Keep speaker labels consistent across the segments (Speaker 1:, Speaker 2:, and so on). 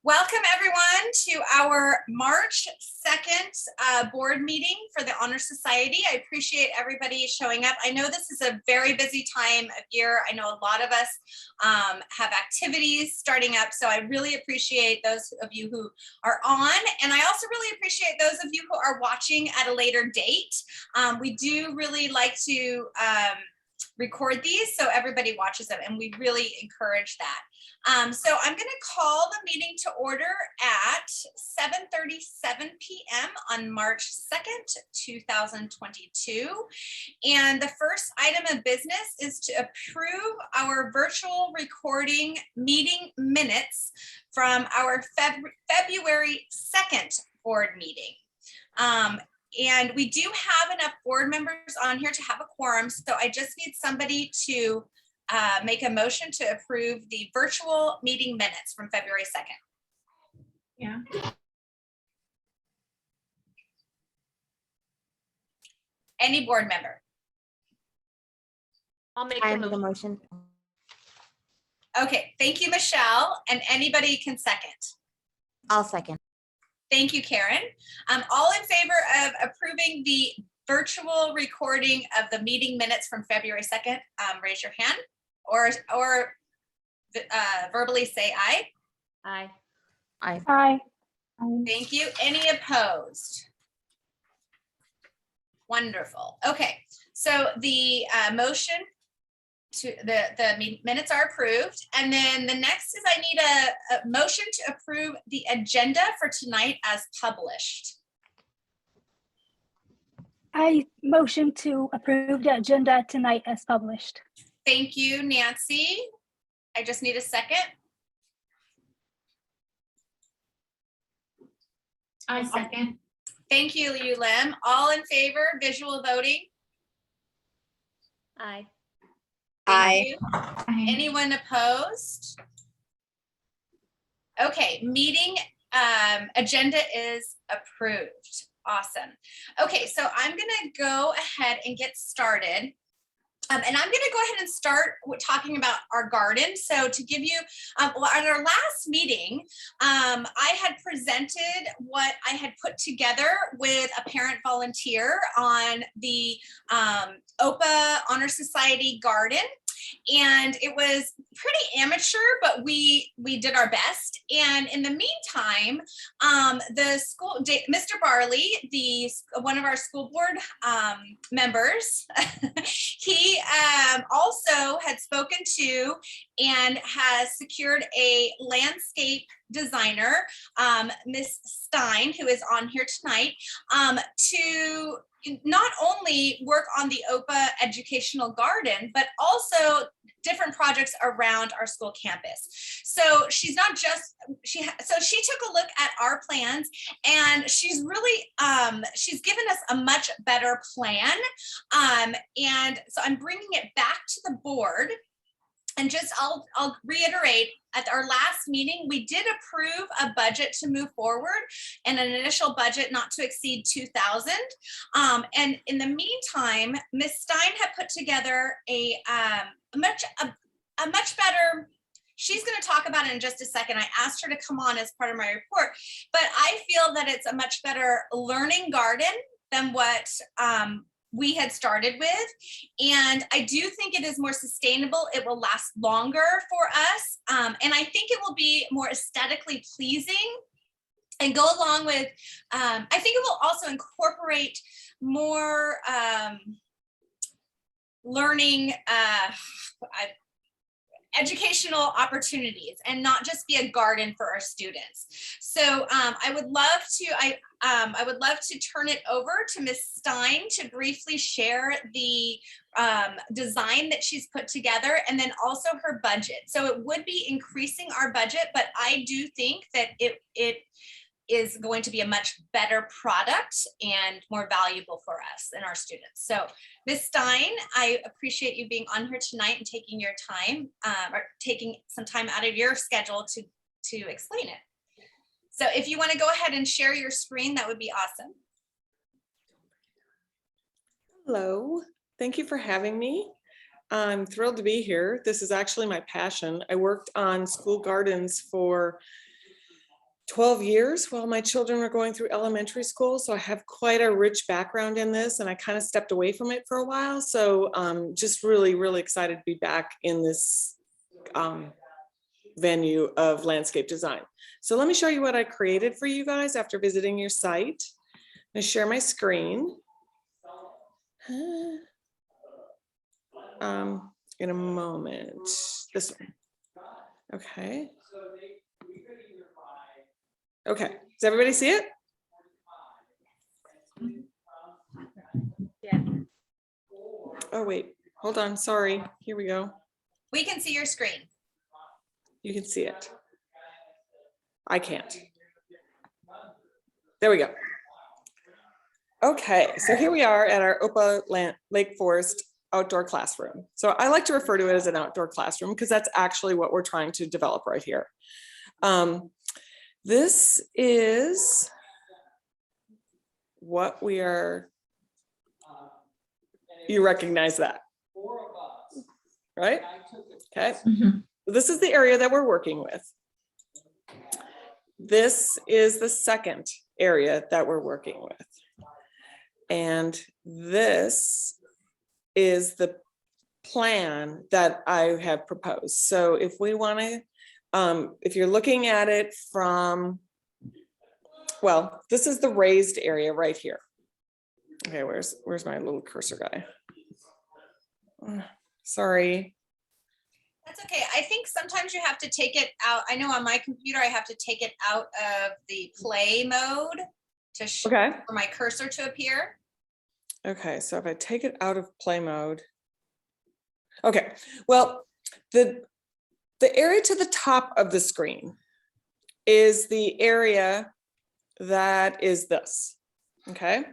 Speaker 1: Welcome everyone to our March 2nd board meeting for the Honor Society. I appreciate everybody showing up. I know this is a very busy time of year. I know a lot of us have activities starting up, so I really appreciate those of you who are on, and I also really appreciate those of you who are watching at a later date. We do really like to record these so everybody watches them, and we really encourage that. So I'm going to call the meeting to order at 7:37 p.m. on March 2nd, 2022. And the first item of business is to approve our virtual recording meeting minutes from our February 2nd board meeting. And we do have enough board members on here to have a quorum, so I just need somebody to make a motion to approve the virtual meeting minutes from February 2nd.
Speaker 2: Yeah.
Speaker 1: Any board member?
Speaker 2: I'll make
Speaker 3: the motion.
Speaker 1: Okay, thank you, Michelle. And anybody can second.
Speaker 3: I'll second.
Speaker 1: Thank you, Karen. All in favor of approving the virtual recording of the meeting minutes from February 2nd, raise your hand or verbally say aye.
Speaker 2: Aye.
Speaker 3: Aye.
Speaker 4: Aye.
Speaker 1: Thank you. Any opposed? Wonderful. Okay, so the motion to the minutes are approved. And then the next is I need a motion to approve the agenda for tonight as published.
Speaker 4: I motion to approve the agenda tonight as published.
Speaker 1: Thank you, Nancy. I just need a second.
Speaker 2: I second.
Speaker 1: Thank you, Yulim. All in favor, visual voting?
Speaker 2: Aye.
Speaker 1: Thank you. Anyone opposed? Okay, meeting agenda is approved. Awesome. Okay, so I'm gonna go ahead and get started. And I'm going to go ahead and start with talking about our garden. So to give you, well, at our last meeting, I had presented what I had put together with a parent volunteer on the OPA Honor Society garden. And it was pretty amateur, but we did our best. And in the meantime, the school, Mr. Barley, one of our school board members, he also had spoken to and has secured a landscape designer, Miss Stein, who is on here tonight, to not only work on the OPA educational garden, but also different projects around our school campus. So she's not just, she took a look at our plans, and she's really, she's given us a much better plan. And so I'm bringing it back to the board. And just, I'll reiterate, at our last meeting, we did approve a budget to move forward and an initial budget not to exceed 2,000. And in the meantime, Ms. Stein had put together a much better, she's going to talk about it in just a second. I asked her to come on as part of my report, but I feel that it's a much better learning garden than what we had started with. And I do think it is more sustainable. It will last longer for us. And I think it will be more aesthetically pleasing and go along with, I think it will also incorporate more learning, educational opportunities, and not just be a garden for our students. So I would love to turn it over to Ms. Stein to briefly share the design that she's put together, and then also her budget. So it would be increasing our budget, but I do think that it is going to be a much better product and more valuable for us and our students. So Ms. Stein, I appreciate you being on here tonight and taking your time, or taking some time out of your schedule to explain it. So if you want to go ahead and share your screen, that would be awesome.
Speaker 5: Hello, thank you for having me. I'm thrilled to be here. This is actually my passion. I worked on school gardens for 12 years while my children were going through elementary school. So I have quite a rich background in this, and I kind of stepped away from it for a while. So just really, really excited to be back in this venue of landscape design. So let me show you what I created for you guys after visiting your site. I'm gonna share my screen. In a moment, this one. Okay. Okay, does everybody see it?
Speaker 2: Yeah.
Speaker 5: Oh, wait, hold on, sorry. Here we go.
Speaker 1: We can see your screen.
Speaker 5: You can see it. I can't. There we go. Okay, so here we are at our OPA Lake Forest outdoor classroom. So I like to refer to it as an outdoor classroom because that's actually what we're trying to develop right here. This is what we are, you recognize that, right? Okay, this is the area that we're working with. This is the second area that we're working with. And this is the plan that I have proposed. So if we want to, if you're looking at it from, well, this is the raised area right here. Okay, where's my little cursor guy? Sorry.
Speaker 1: That's okay. I think sometimes you have to take it out. I know on my computer, I have to take it out of the play mode to
Speaker 5: Okay.
Speaker 1: for my cursor to appear.
Speaker 5: Okay, so if I take it out of play mode. Okay, well, the area to the top of the screen is the area that is this, okay?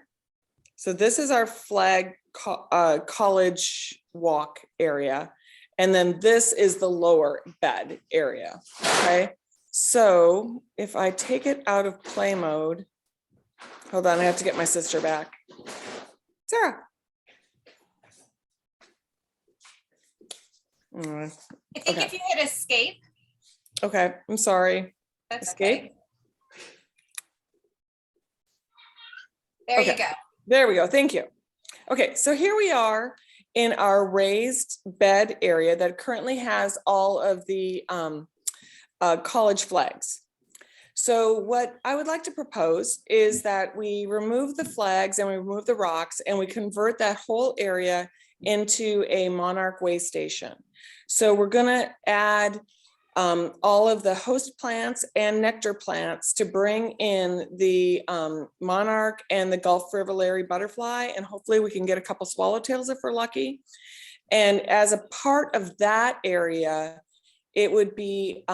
Speaker 5: So this is our flag college walk area. And then this is the lower bed area, okay? So if I take it out of play mode, hold on, I have to get my sister back. Sarah.
Speaker 1: I think
Speaker 5: Okay.
Speaker 1: if you hit escape,
Speaker 5: Okay, I'm sorry.
Speaker 1: that's
Speaker 5: Escape.
Speaker 1: okay. There you
Speaker 5: Okay.
Speaker 1: go.
Speaker 5: There we go. Thank you. Okay, so here we are in our raised bed area that currently has all of the college flags. So what I would like to propose is that we remove the flags and we remove the rocks and we convert that whole area into a monarch way station. So we're gonna add all of the host plants and nectar plants to bring in the monarch and the Gulf fritillary butterfly, and hopefully we can get a couple swallowtails if we're lucky. And as a part of that area, it would be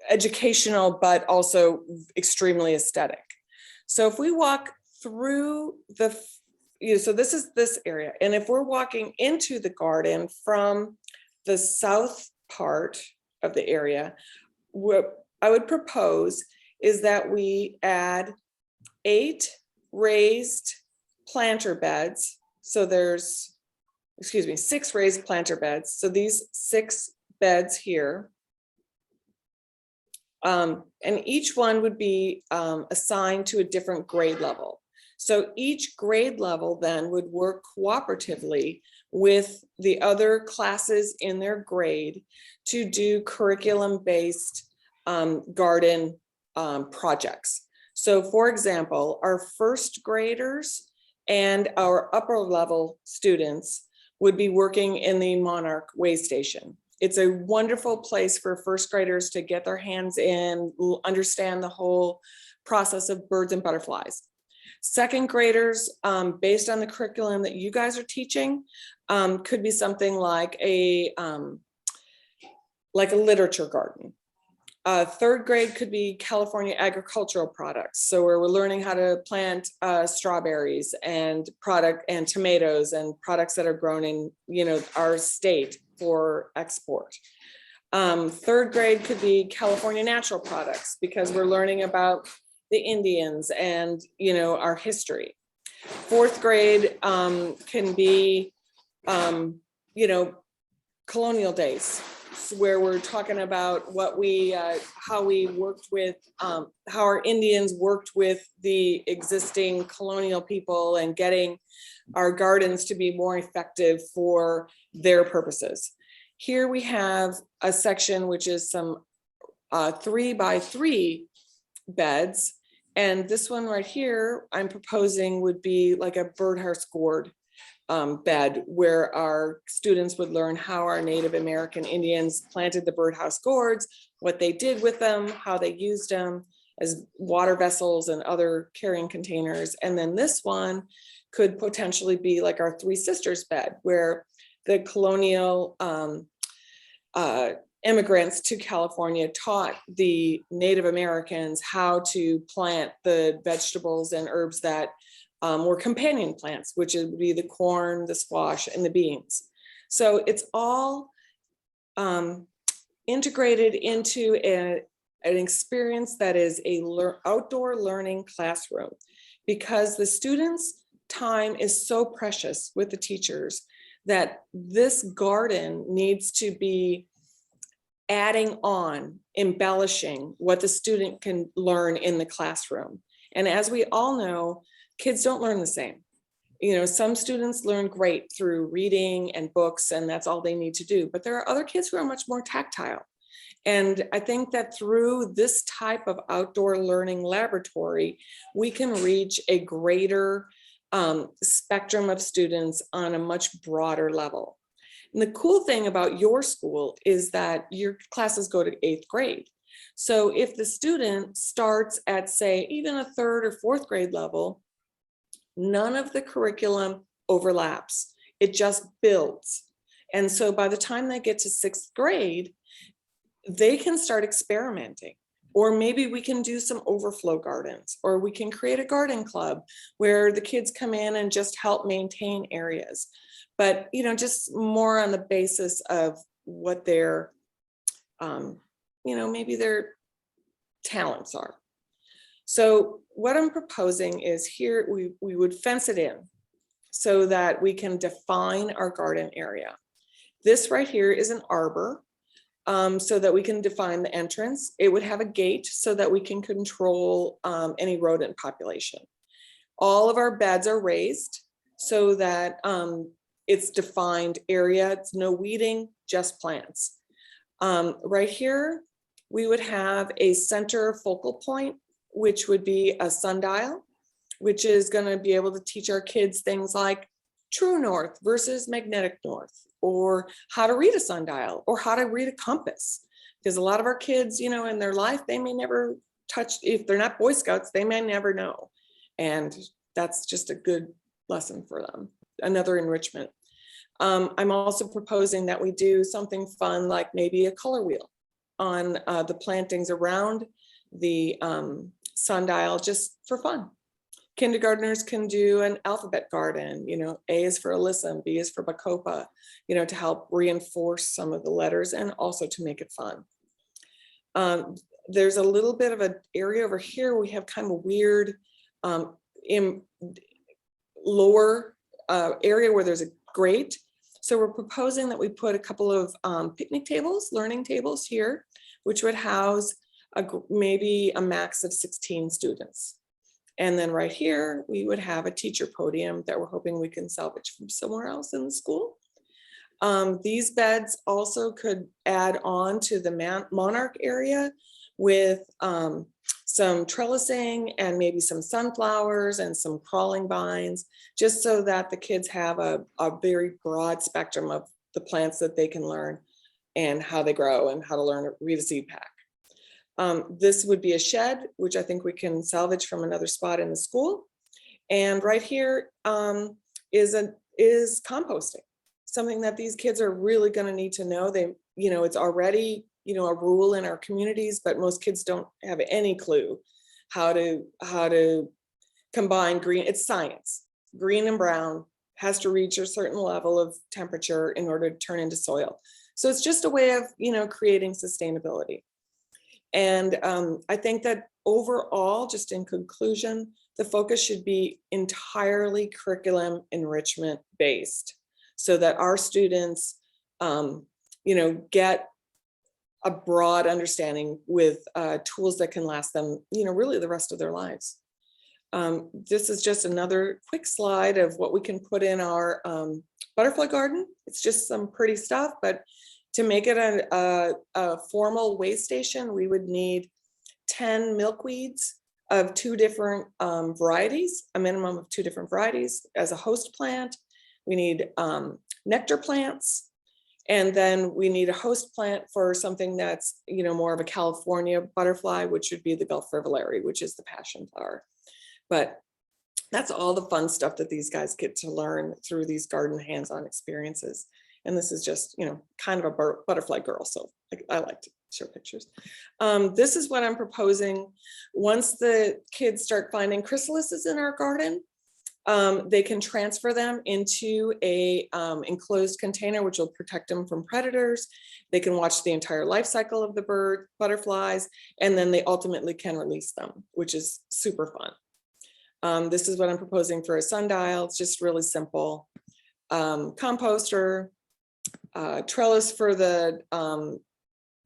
Speaker 5: educational, but also extremely aesthetic. So if we walk through the, so this is this area, and if we're walking into the garden from the south part of the area, what I would propose is that we add 8 raised planter beds. So there's, excuse me, 6 raised planter beds. So these 6 beds here. And each one would be assigned to a different grade level. So each grade level then would work cooperatively with the other classes in their grade to do curriculum-based garden projects. So for example, our first graders and our upper level students would be working in the Monarch Way Station. It's a wonderful place for first graders to get their hands in, understand the whole process of birds and butterflies. Second graders, based on the curriculum that you guys are teaching, could be something like a literature garden. Third grade could be California agricultural products. So where we're learning how to plant strawberries and tomatoes and products that are grown in, you know, our state for export. Third grade could be California natural products because we're learning about the Indians and, you know, our history. Fourth grade can be, you know, colonial days. where we're talking about what we, how we worked with, how our Indians worked with the existing colonial people and getting our gardens to be more effective for their purposes. Here we have a section which is some 3x3 beds. And this one right here, I'm proposing would be like a birdhouse gourd bed where our students would learn how our Native American Indians planted the birdhouse gourds, what they did with them, how they used them as water vessels and other carrying containers. And then this one could potentially be like our Three Sisters bed, where the colonial immigrants to California taught the Native Americans how to plant the vegetables and herbs that were companion plants, which would be the corn, the squash, and the beans. So it's all integrated into an experience that is a outdoor learning classroom, because the students' time is so precious with the teachers that this garden needs to be adding on, embellishing what the student can learn in the classroom. And as we all know, kids don't learn the same. You know, some students learn great through reading and books, and that's all they need to do. But there are other kids who are much more tactile. And I think that through this type of outdoor learning laboratory, we can reach a greater spectrum of students on a much broader level. And the cool thing about your school is that your classes go to 8th grade. So if the student starts at, say, even a 3rd or 4th grade level, none of the curriculum overlaps. It just builds. And so by the time they get to 6th grade, they can start experimenting. Or maybe we can do some overflow gardens, or we can create a garden club where the kids come in and just help maintain areas. But, you know, just more on the basis of what their, you know, maybe their talents are. So what I'm proposing is here, we would fence it in so that we can define our garden area. This right here is an arbor, so that we can define the entrance. It would have a gate so that we can control any rodent population. All of our beds are raised so that it's defined area. It's no weeding, just plants. Right here, we would have a center focal point, which would be a sundial, which is going to be able to teach our kids things like true north versus magnetic north, or how to read a sundial, or how to read a compass. Because a lot of our kids, you know, in their life, they may never touch, if they're not Boy Scouts, they may never know. And that's just a good lesson for them. Another enrichment. I'm also proposing that we do something fun, like maybe a color wheel on the plantings around the sundial, just for fun. Kindergartners can do an alphabet garden, you know, A is for Alyssa, B is for Bacopa, you know, to help reinforce some of the letters and also to make it fun. There's a little bit of an area over here. We have kind of a weird lower area where there's a grate. So we're proposing that we put a couple of picnic tables, learning tables here, which would house maybe a max of 16 students. And then right here, we would have a teacher podium that we're hoping we can salvage from somewhere else in the school. These beds also could add on to the monarch area with some trellising and maybe some sunflowers and some crawling vines, just so that the kids have a very broad spectrum of the plants that they can learn and how they grow and how to learn to read a seed pack. This would be a shed, which I think we can salvage from another spot in the school. And right here is composting, something that these kids are really going to need to know. They, you know, it's already, you know, a rule in our communities, but most kids don't have any clue how to combine green. It's science. Green and brown has to reach a certain level of temperature in order to turn into soil. So it's just a way of, you know, creating sustainability. And I think that overall, just in conclusion, the focus should be entirely curriculum enrichment based, so that our students, you know, get a broad understanding with tools that can last them, really the rest of their lives. This is just another quick slide of what we can put in our butterfly garden. It's just some pretty stuff, but to make it a formal way station, we would need 10 milkweeds of 2 different varieties, a minimum of 2 different varieties as a host plant. We need nectar plants, and then we need a host plant for something that's, more of a California butterfly, which would be the Gulf Frivillary, which is the passion flower. But that's all the fun stuff that these guys get to learn through these garden hands-on experiences. And this is just, kind of a butterfly girl. So I like to show pictures. This is what I'm proposing. Once the kids start finding chrysalises in our garden, they can transfer them into a enclosed container, which will protect them from predators. They can watch the entire life cycle of the butterflies, and then they ultimately can release them, which is super fun. This is what I'm proposing for a sundial. It's just really simple. Composter, trellis for the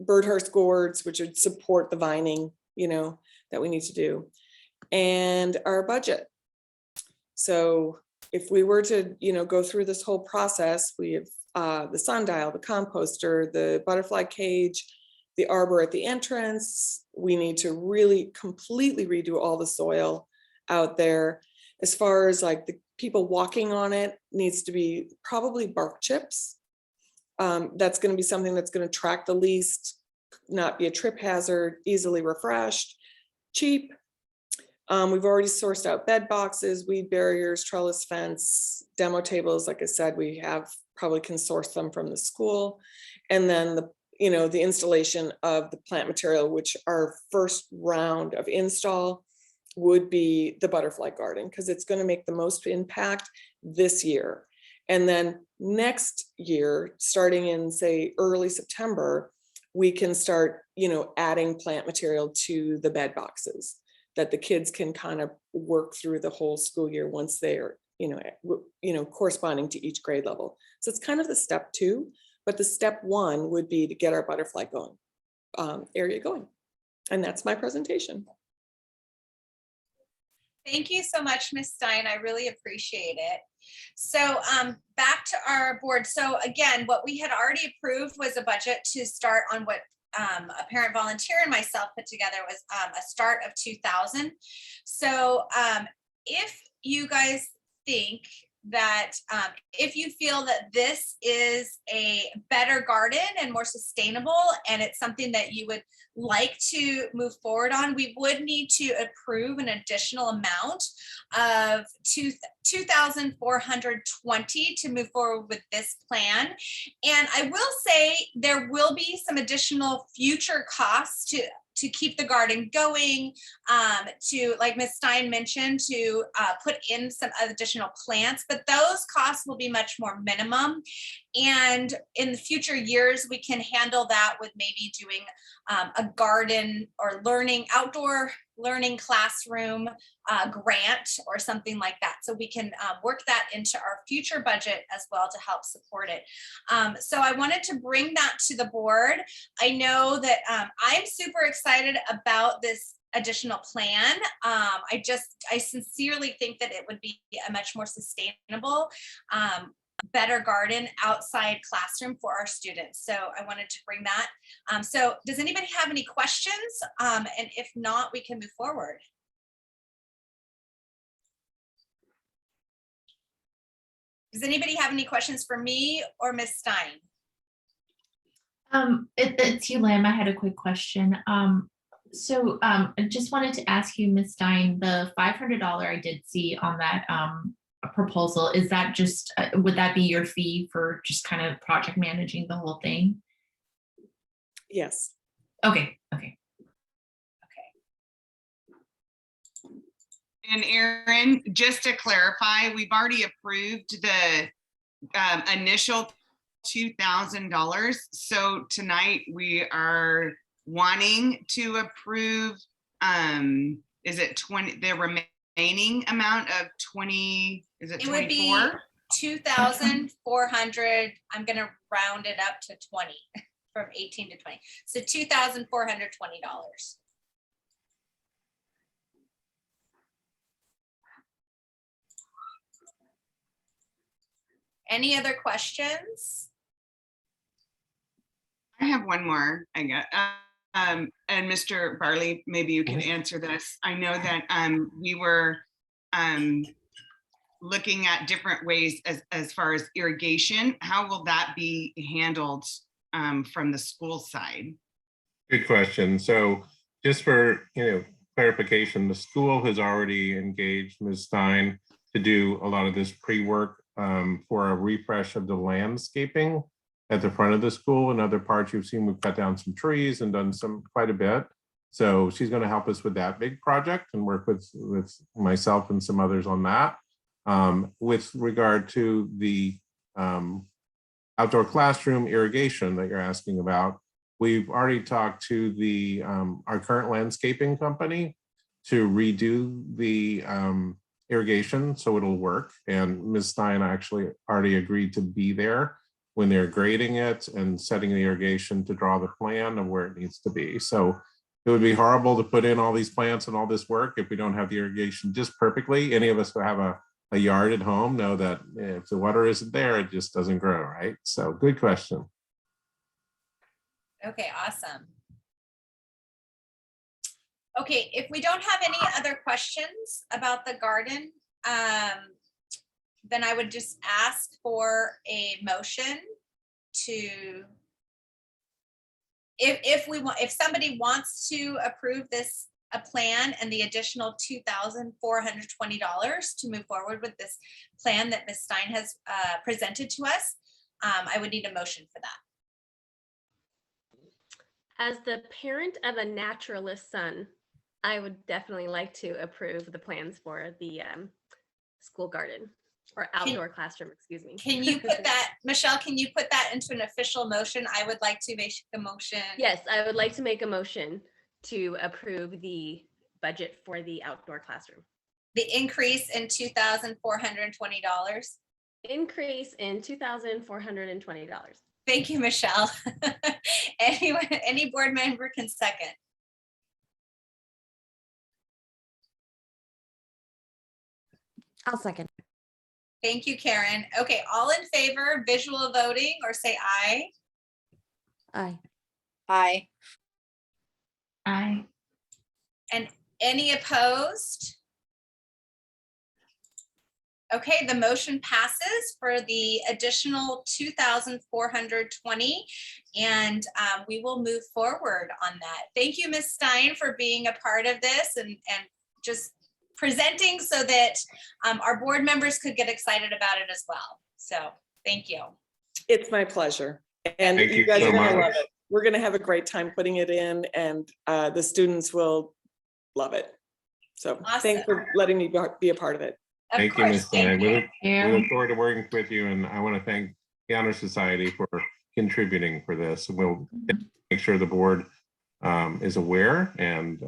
Speaker 5: birdhurst gourds, which would support the vining, that we need to do, and our budget. So if we were to, go through this whole process, we have the sundial, the composter, the butterfly cage, the arbor at the entrance. We need to really completely redo all the soil out there. As far as like the people walking on it, needs to be probably bark chips. That's going to be something that's going to track the least, not be a trip hazard, easily refreshed, cheap. We've already sourced out bed boxes, weed barriers, trellis fence, demo tables. Like I said, we probably can source them from the school. And then the installation of the plant material, which our first round of install would be the butterfly garden, because it's going to make the most impact this year. And then next year, starting in say early September, we can start, adding plant material to the bed boxes that the kids can kind of work through the whole school year once they're, corresponding to each grade level. So it's kind of the step 2, but the step 1 would be to get our butterfly area going. And that's my presentation.
Speaker 1: Thank you so much, Ms. Stein. I really appreciate it. So back to our board. So again, what we had already approved was a budget to start on what a parent volunteer and myself put together was a start of 2,000. So if you guys think that if you feel that this is a better garden and more sustainable, and it's something that you would like to move forward on, we would need to approve an additional amount of $2,420 to move forward with this plan. And I will say there will be some additional future costs to keep the garden going, to, like Ms. Stein mentioned, to put in some additional plants, but those costs will be much more minimum. And in the future years, we can handle that with maybe doing a garden or outdoor learning classroom grant or something like that. So we can work that into our future budget as well to help support it. So I wanted to bring that to the board. I know that I'm super excited about this additional plan. I sincerely think that it would be a much more sustainable, better garden outside classroom for our students. So I wanted to bring that. So does anybody have any questions? And if not, we can move forward. Does anybody have any questions for me or Ms. Stein?
Speaker 2: It's you, Lam. I had a quick question. So I just wanted to ask you, Ms. Stein, the $500 I did see on that proposal, is that just, would that be your fee for just kind of project managing the whole thing?
Speaker 5: Yes.
Speaker 2: Okay.
Speaker 6: And Erin, just to clarify, we've already approved the initial $2,000. So tonight we are wanting to approve, is it 20, the remaining amount of 20, is it 24? It would be
Speaker 1: 2,400. I'm going to round it up to 20 from 18 to 20. So $2,420. Any other questions?
Speaker 6: I have one more, I guess. And Mr. Barley, maybe you can answer this. I know that we were looking at different ways as far as irrigation. How will that be handled from the school side?
Speaker 7: Good question. So just for, clarification, the school has already engaged Ms. Stein to do a lot of this pre-work for a refresh of the landscaping at the front of the school. In other parts you've seen, we've cut down some trees and done quite a bit. So she's going to help us with that big project and work with myself and some others on that. With regard to the outdoor classroom irrigation that you're asking about, we've already talked to our current landscaping company to redo the irrigation so it'll work. And Ms. Stein actually already agreed to be there when they're grading it and setting the irrigation to draw the plan of where it needs to be. So it would be horrible to put in all these plants and all this work if we don't have the irrigation just perfectly. Any of us who have a yard at home know that if the water isn't there, it just doesn't grow, right? So good question.
Speaker 1: Okay, awesome. Okay, if we don't have any other questions about the garden, then I would just ask for a motion to, if somebody wants to approve a plan and the additional $2,420 to move forward with this plan that Ms. Stein has presented to us, I would need a motion for that.
Speaker 8: As the parent of a naturalist son, I would definitely like to approve the plans for the school garden or outdoor classroom, excuse me.
Speaker 1: Can you put that, Michelle, can you put that into an official motion? I would like to make a motion.
Speaker 8: Yes, I would like to make a motion to approve the budget for the outdoor classroom.
Speaker 1: The increase in $2,420.
Speaker 8: Increase in $2,420.
Speaker 1: Thank you, Michelle. Any board member can second.
Speaker 3: I'll second.
Speaker 1: Thank you, Karen. Okay, all in favor, visual voting, or say aye.
Speaker 3: Aye.
Speaker 9: Aye.
Speaker 2: Aye.
Speaker 1: And any opposed? Okay, the motion passes for the additional $2,420, and we will move forward on that. Thank you, Ms. Stein, for being a part of this and just presenting so that our board members could get excited about it as well. So thank you.
Speaker 5: It's my pleasure. And
Speaker 7: Thank you
Speaker 5: you guys
Speaker 7: so
Speaker 5: are gonna
Speaker 7: much.
Speaker 5: love it. We're gonna have a great time putting it in, and the students will love it. So thanks for letting me be a part of it.
Speaker 1: Of
Speaker 7: Thank you,
Speaker 1: course,
Speaker 7: Ms. Stein.
Speaker 1: thank
Speaker 7: We
Speaker 1: you.
Speaker 7: look forward to working with you, and I want to thank the Honor Society for contributing for this. We'll make sure the board is aware and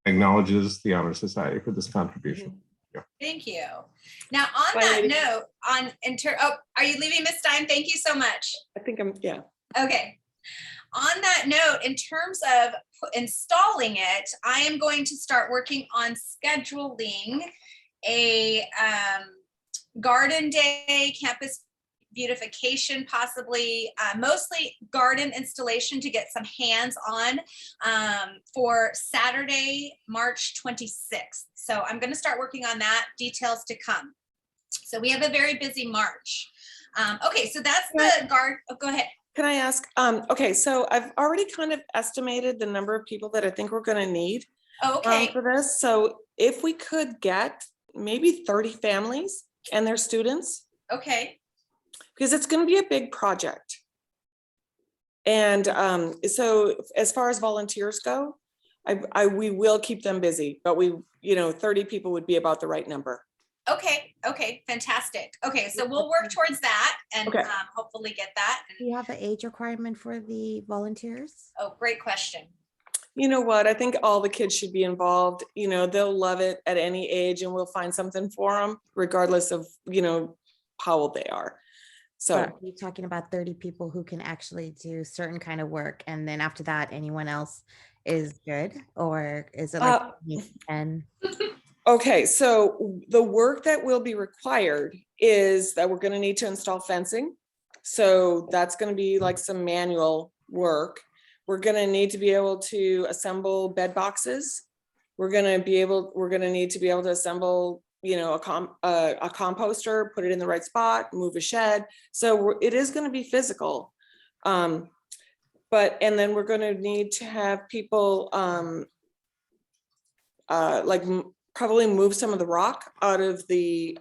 Speaker 7: acknowledges the Honor Society for this contribution.
Speaker 1: Thank you. Now, on that note, are you leaving, Ms. Stein? Thank you so much.
Speaker 5: I think yeah.
Speaker 1: Okay. On that note, in terms of installing it, I am going to start working on scheduling a garden day, campus beautification, possibly mostly garden installation to get some hands on for Saturday, March 26th. So I'm going to start working on that, details to come. So we have a very busy March. Okay, so that's the garden. Oh, go ahead.
Speaker 5: Can I ask, okay, so I've already kind of estimated the number of people that I think we're gonna need
Speaker 1: Okay.
Speaker 5: for this. So if we could get maybe 30 families and their students,
Speaker 1: Okay.
Speaker 5: because it's gonna be a big project. And so as far as volunteers go, we will keep them busy, but 30 people would be about the right number.
Speaker 1: Okay. Okay. Fantastic. Okay. So we'll work towards that and
Speaker 5: Okay.
Speaker 1: hopefully get that.
Speaker 3: Do you have an age requirement for the volunteers?
Speaker 1: Oh, great question.
Speaker 5: You know what? I think all the kids should be involved. They'll love it at any age, and we'll find something for them regardless of, how old they are. So,
Speaker 3: But are you talking about 30 people who can actually do certain kind of work, and then after that, anyone else is good? Or is it like 10?
Speaker 5: okay, so the work that will be required is that we're gonna need to install fencing. So that's gonna be like some manual work. We're gonna need to be able to assemble bed boxes. We're gonna need to be able to assemble, you know, a composter, put it in the right spot, move a shed. So it is gonna be physical. But, and then we're gonna need to have people, probably move some of the rock out of the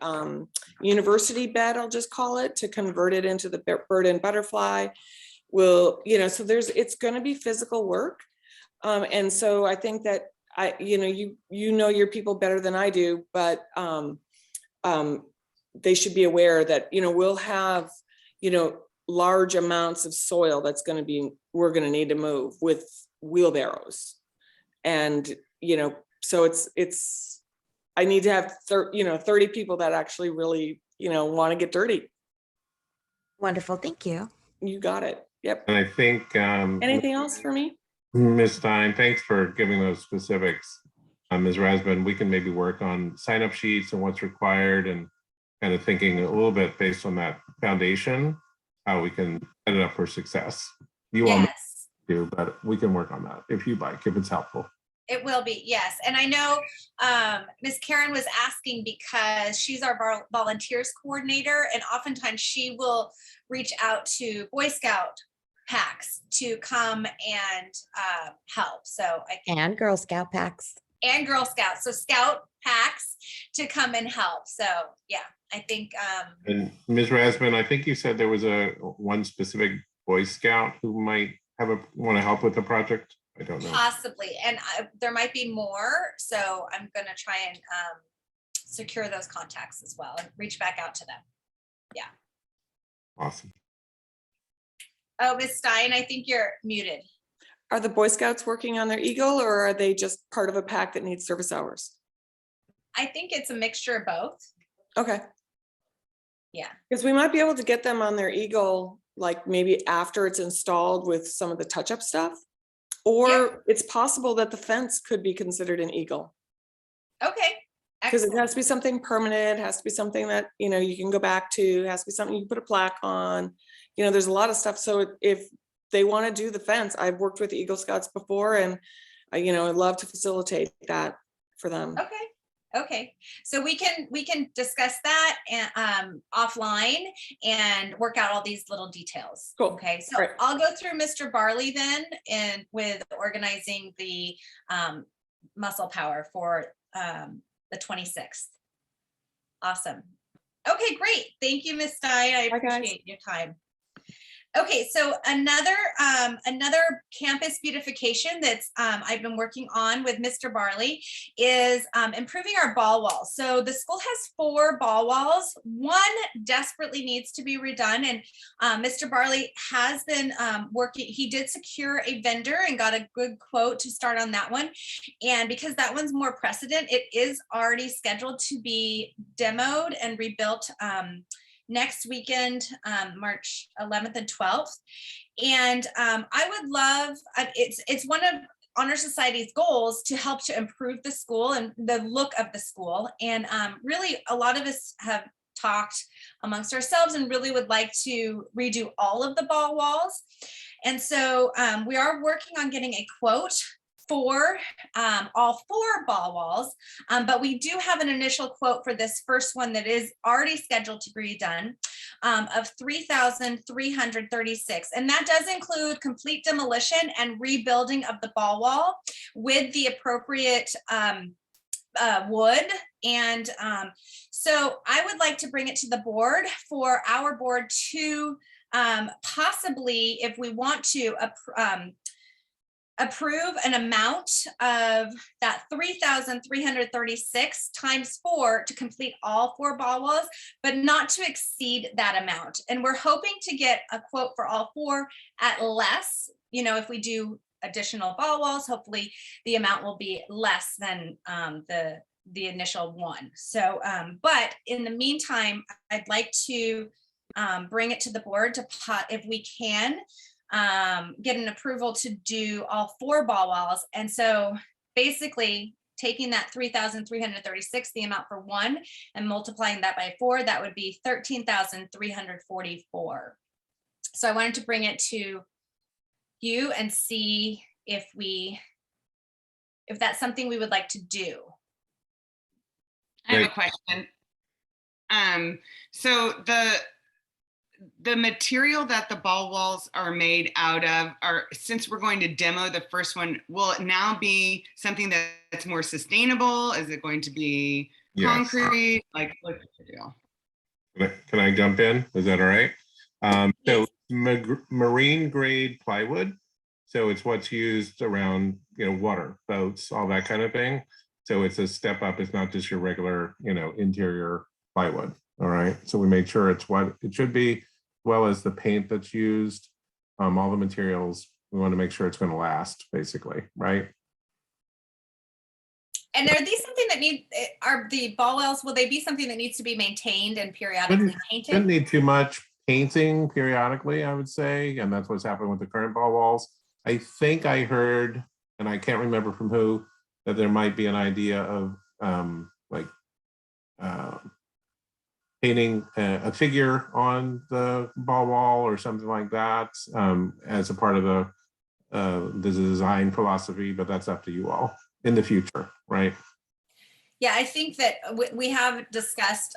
Speaker 5: university bed, I'll just call it, to convert it into the bird and butterfly. Will, you know, so it's gonna be physical work. And so I think that you know your people better than I do, but they should be aware that, you know, we'll have, you know, large amounts of soil we're gonna need to move with wheelbarrows. And, you know, so I need to have 30 people that actually really, you know, want to get dirty.
Speaker 3: Wonderful, thank you.
Speaker 5: You got it. Yep.
Speaker 7: And I think,
Speaker 5: Anything else for me?
Speaker 7: Ms. Stein, thanks for giving those specifics. Ms. Rasmussen, we can maybe work on sign-up sheets and what's required, and kind of thinking a little bit based on that foundation, how we can set it up for success. You all
Speaker 1: Yes.
Speaker 7: do, but we can work on that if you'd like, if it's helpful.
Speaker 1: It will be, yes. And I know Miss Karen was asking because she's our volunteers coordinator, and oftentimes she will reach out to Boy Scout packs to come and help. So
Speaker 3: And Girl Scout packs.
Speaker 1: and Girl Scouts, so Scout packs to come and help. So yeah, I think
Speaker 7: And Ms. Rasmussen, I think you said there was one specific Boy Scout who might want to help with the project. I don't know.
Speaker 1: possibly, and there might be more. So I'm gonna try and secure those contacts as well and reach back out to them.
Speaker 7: Awesome.
Speaker 1: Oh, Miss Stein, I think you're muted.
Speaker 5: Are the Boy Scouts working on their Eagle, or are they just part of a pack that needs service hours?
Speaker 1: I think it's a mixture of both.
Speaker 5: Okay.
Speaker 1: Yeah.
Speaker 5: Because we might be able to get them on their Eagle, like maybe after it's installed with some of the touch-up stuff. Or
Speaker 1: Yeah.
Speaker 5: it's possible that the fence could be considered an Eagle.
Speaker 1: Okay.
Speaker 5: Because it
Speaker 1: Excellent.
Speaker 5: has to be something permanent, has to be something that, you know, you can go back to, has to be something you can put a plaque on. You know, there's a lot of stuff. So if they want to do the fence, I've worked with Eagle Scouts before, and you know, I'd love to facilitate that for them.
Speaker 1: Okay. So we can discuss that and offline and work out all these little details.
Speaker 5: Cool.
Speaker 1: Okay. So
Speaker 5: All right.
Speaker 1: I'll go through Mr. Barley then, and with organizing the muscle power for the 26th. Awesome. Okay, great. Thank you, Ms. Stein. I
Speaker 5: Bye, guys.
Speaker 1: appreciate your time. Okay, so another campus beautification that's I've been working on with Mr. Barley is improving our ball walls. So the school has 4 ball walls. One desperately needs to be redone, and Mr. Barley has been working. He did secure a vendor and got a good quote to start on that one. And because that one's more precedent, it is already scheduled to be demoed and rebuilt next weekend, March 11th and 12th. And I would love, it's one of Honor Society's goals to help to improve the school and the look of the school. And really, a lot of us have talked amongst ourselves and really would like to redo all of the ball walls. And so we are working on getting a quote for all 4 ball walls, but we do have an initial quote for this first one that is already scheduled to be done of $3,336, and that does include complete demolition and rebuilding of the ball wall with the appropriate wood. And so I would like to bring it to the board for our board to possibly, if we want to, approve an amount of that 3,336 times 4 to complete all 4 ball walls, but not to exceed that amount. And we're hoping to get a quote for all 4 at less. You know, if we do additional ball walls, hopefully the amount will be less than the initial one. So, but in the meantime, I'd like to bring it to the board to if we can get an approval to do all 4 ball walls. And so basically taking that 3,336, the amount for one, and multiplying that by 4, that would be 13,344. So I wanted to bring it to you and see if that's something we would like to do.
Speaker 6: I have a
Speaker 7: Right.
Speaker 6: question. So the material that the ball walls are made out of since we're going to demo the first one, will it now be something that's more sustainable? Is it going to be
Speaker 7: Yes.
Speaker 6: concrete? Like, what's the deal?
Speaker 7: Can I jump in? Is that all right? So marine grade plywood. So it's what's used around, water, boats, all that kind of thing. So it's a step up. It's not just your regular, interior plywood. All right. So we made sure it's what it should be, as well as the paint that's used, all the materials. We want to make sure it's going to last, basically, right?
Speaker 1: And are these something that are the ball wells, will they be something that needs to be maintained and periodically
Speaker 7: Shouldn't
Speaker 1: painted?
Speaker 7: need too much painting periodically, I would say, and that's what's happening with the current ball walls. I think I heard, and I can't remember from who, that there might be an idea of painting a figure on the ball wall or something like that, as a part of the design philosophy, but that's up to you all in the future, right?
Speaker 1: Yeah, I think that we have discussed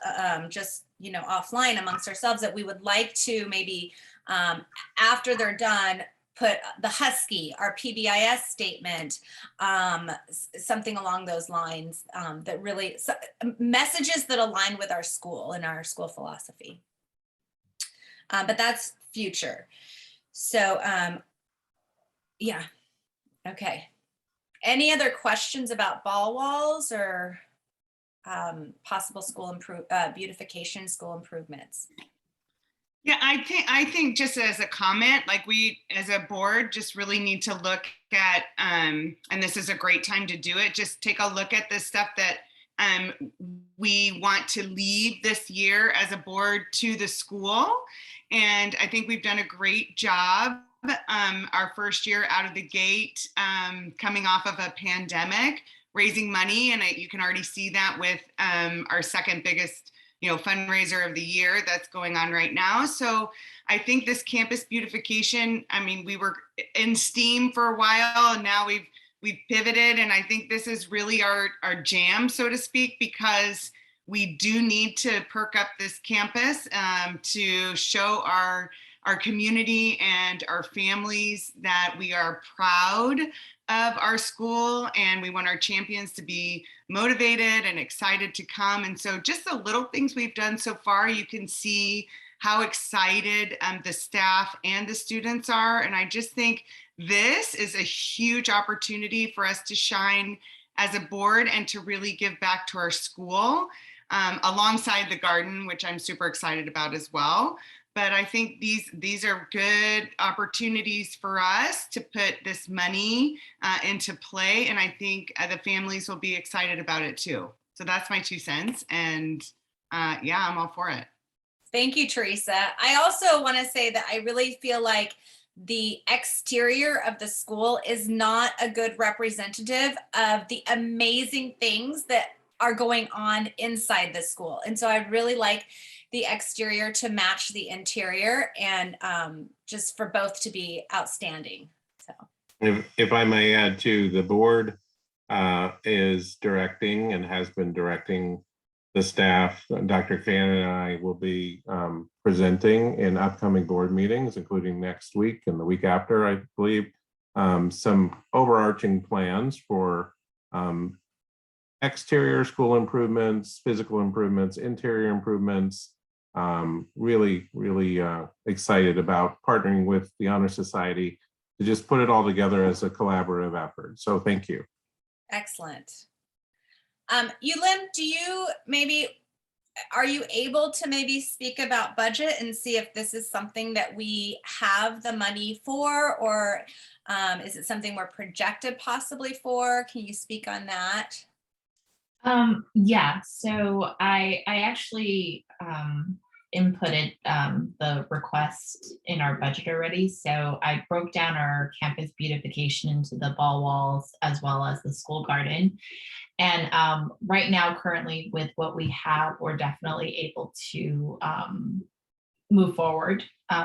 Speaker 1: just, offline amongst ourselves that we would like to maybe after they're done, put the Husky, our PBIS statement, something along those lines, that really messages that align with our school and our school philosophy. But that's future. So yeah, okay. Any other questions about ball walls or possible school beautification, school improvements?
Speaker 6: Yeah, I think just as a comment, like we as a board just really need to look at, and this is a great time to do it, just take a look at the stuff that we want to leave this year as a board to the school. And I think we've done a great job our first year out of the gate, coming off of a pandemic, raising money. And you can already see that with our second biggest fundraiser of the year that's going on right now. So I think this campus beautification, I mean, we were in STEAM for a while and now we've pivoted. And I think this is really our jam, so to speak, because we do need to perk up this campus to show our community and our families that we are proud of our school and we want our champions to be motivated and excited to come. And so just the little things we've done so far, you can see how excited the staff and the students are. And I just think this is a huge opportunity for us to shine as a board and to really give back to our school alongside the garden, which I'm super excited about as well. But I think these are good opportunities for us to put this money into play. And I think the families will be excited about it too. So that's my 2 cents. And yeah, I'm all for it.
Speaker 1: Thank you, Teresa. I also want to say that I really feel like the exterior of the school is not a good representative of the amazing things that are going on inside the school. And so I'd really like the exterior to match the interior and just for both to be outstanding. So
Speaker 7: If I may add too, the board is directing and has been directing the staff. Dr. Cannon and I will be presenting in upcoming board meetings, including next week and the week after, I believe, some overarching plans for exterior school improvements, physical improvements, interior improvements. Really excited about partnering with the Honor Society to just put it all together as a collaborative effort. So thank you.
Speaker 1: excellent. Yulin, are you able to maybe speak about budget and see if this is something that we have the money for, or is it something we're projected possibly for? Can you speak on that?
Speaker 2: Yeah, so I actually inputted the request in our budget already. So I broke down our campus beautification into the ball walls as well as the school garden. And right now, currently with what we have, we're definitely able to move forward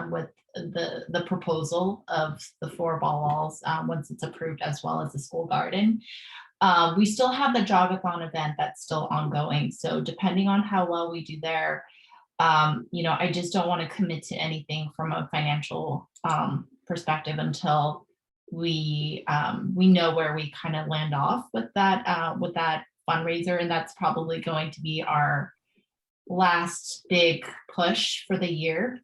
Speaker 2: with the proposal of the 4 ball walls once it's approved, as well as the school garden. We still have the Jogathon event that's still ongoing. So depending on how well we do there, I just don't want to commit to anything from a financial perspective until we know where we kind of land off with that fundraiser, and that's probably going to be our last big push for the year.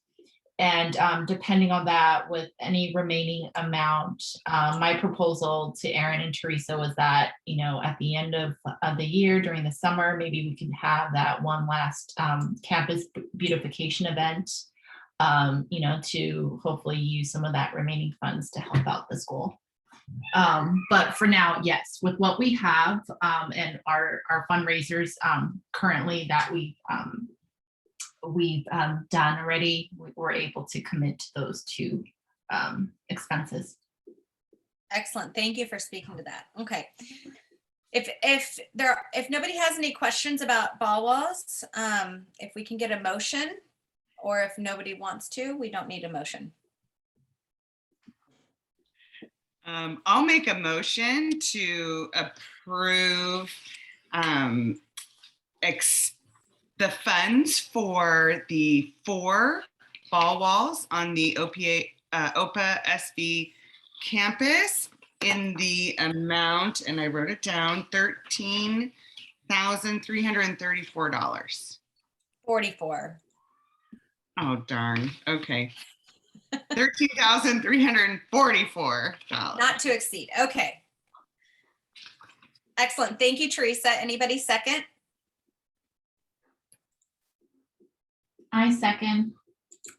Speaker 2: And depending on that, with any remaining amount, my proposal to Aaron and Teresa was that, at the end of the year during the summer, maybe we can have that one last campus beautification event, to hopefully use some of that remaining funds to help out the school. But for now, yes, with what we have and our fundraisers currently that we've done already, we're able to commit to those 2 expenses.
Speaker 1: Excellent. Thank you for speaking to that. Okay. If nobody has any questions about ball walls, if we can get a motion, or if nobody wants to, we don't need a motion.
Speaker 6: I'll make a motion to approve the funds for the 4 ball walls on the OPA SV campus in the amount, and I wrote it down, $13,334.
Speaker 1: 44.
Speaker 6: Oh, darn. Okay. $13,344.
Speaker 1: Not to exceed. Okay. Excellent. Thank you, Teresa. Anybody second?
Speaker 2: I second.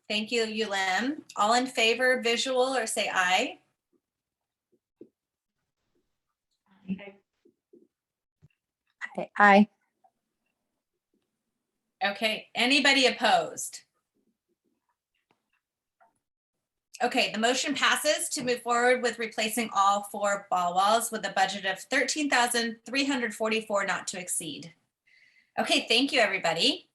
Speaker 1: Thank you, Yulim. All in favor, visual, or say aye?
Speaker 9: Aye.
Speaker 1: Okay. Anybody opposed? Okay, the motion passes to move forward with replacing all 4 ball walls with a budget of $13,344 not to exceed. Okay, thank you, everybody.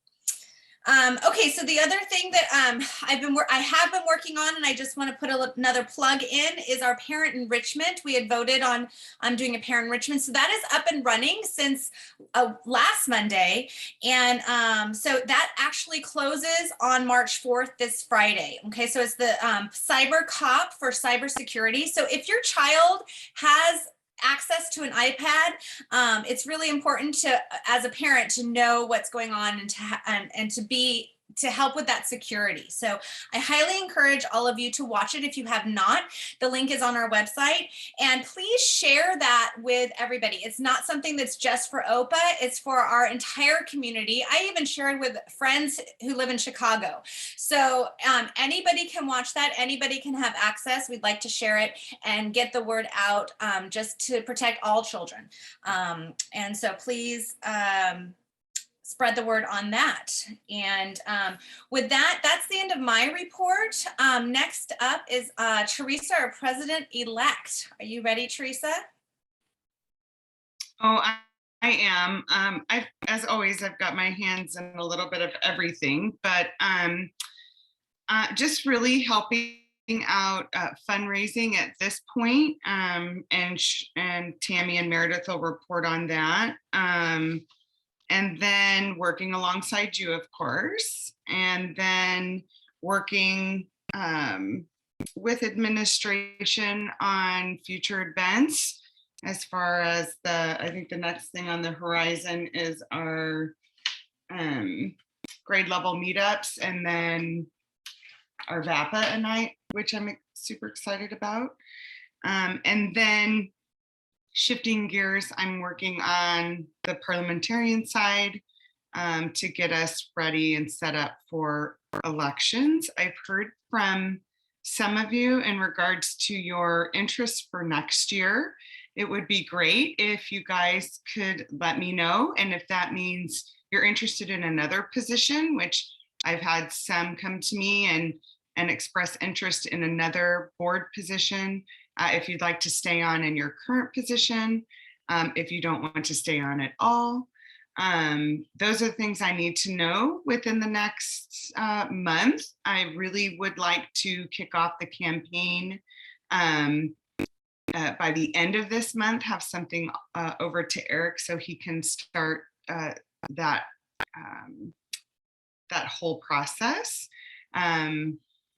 Speaker 1: Okay, so the other thing that I have been working on, and I just want to put another plug in, is our parent enrichment. We had voted on doing a parent enrichment, so that is up and running since last Monday, and so that actually closes on March 4th, this Friday. Okay, so it's the Cyber Cop for cybersecurity. So if your child has access to an iPad, it's really important to, as a parent, to know what's going on and to help with that security. So I highly encourage all of you to watch it if you have not. The link is on our website, and please share that with everybody. It's not something that's just for OPA, it's for our entire community. I even shared with friends who live in Chicago. So anybody can watch that, anybody can have access. We'd like to share it and get the word out just to protect all children. And so please, spread the word on that. And with that, that's the end of my report. Next up is Teresa, our president-elect. Are you ready, Teresa?
Speaker 6: Oh, I am. As always, I've got my hands in a little bit of everything, but just really helping out fundraising at this point, and Tammy and Meredith will report on that. And then working alongside you, of course, and then working with administration on future events. As far as I think the next thing on the horizon is our grade level meetups, and then our VAPA night, which I'm super excited about. And then shifting gears, I'm working on the parliamentarian side to get us ready and set up for elections. I've heard from some of you in regards to your interest for next year. It would be great if you guys could let me know. And if that means you're interested in another position, which I've had some come to me and express interest in another board position. If you'd like to stay on in your current position, if you don't want to stay on at all. Those are things I need to know within the next month. I really would like to kick off the campaign by the end of this month, have something over to Eric so he can start that whole process.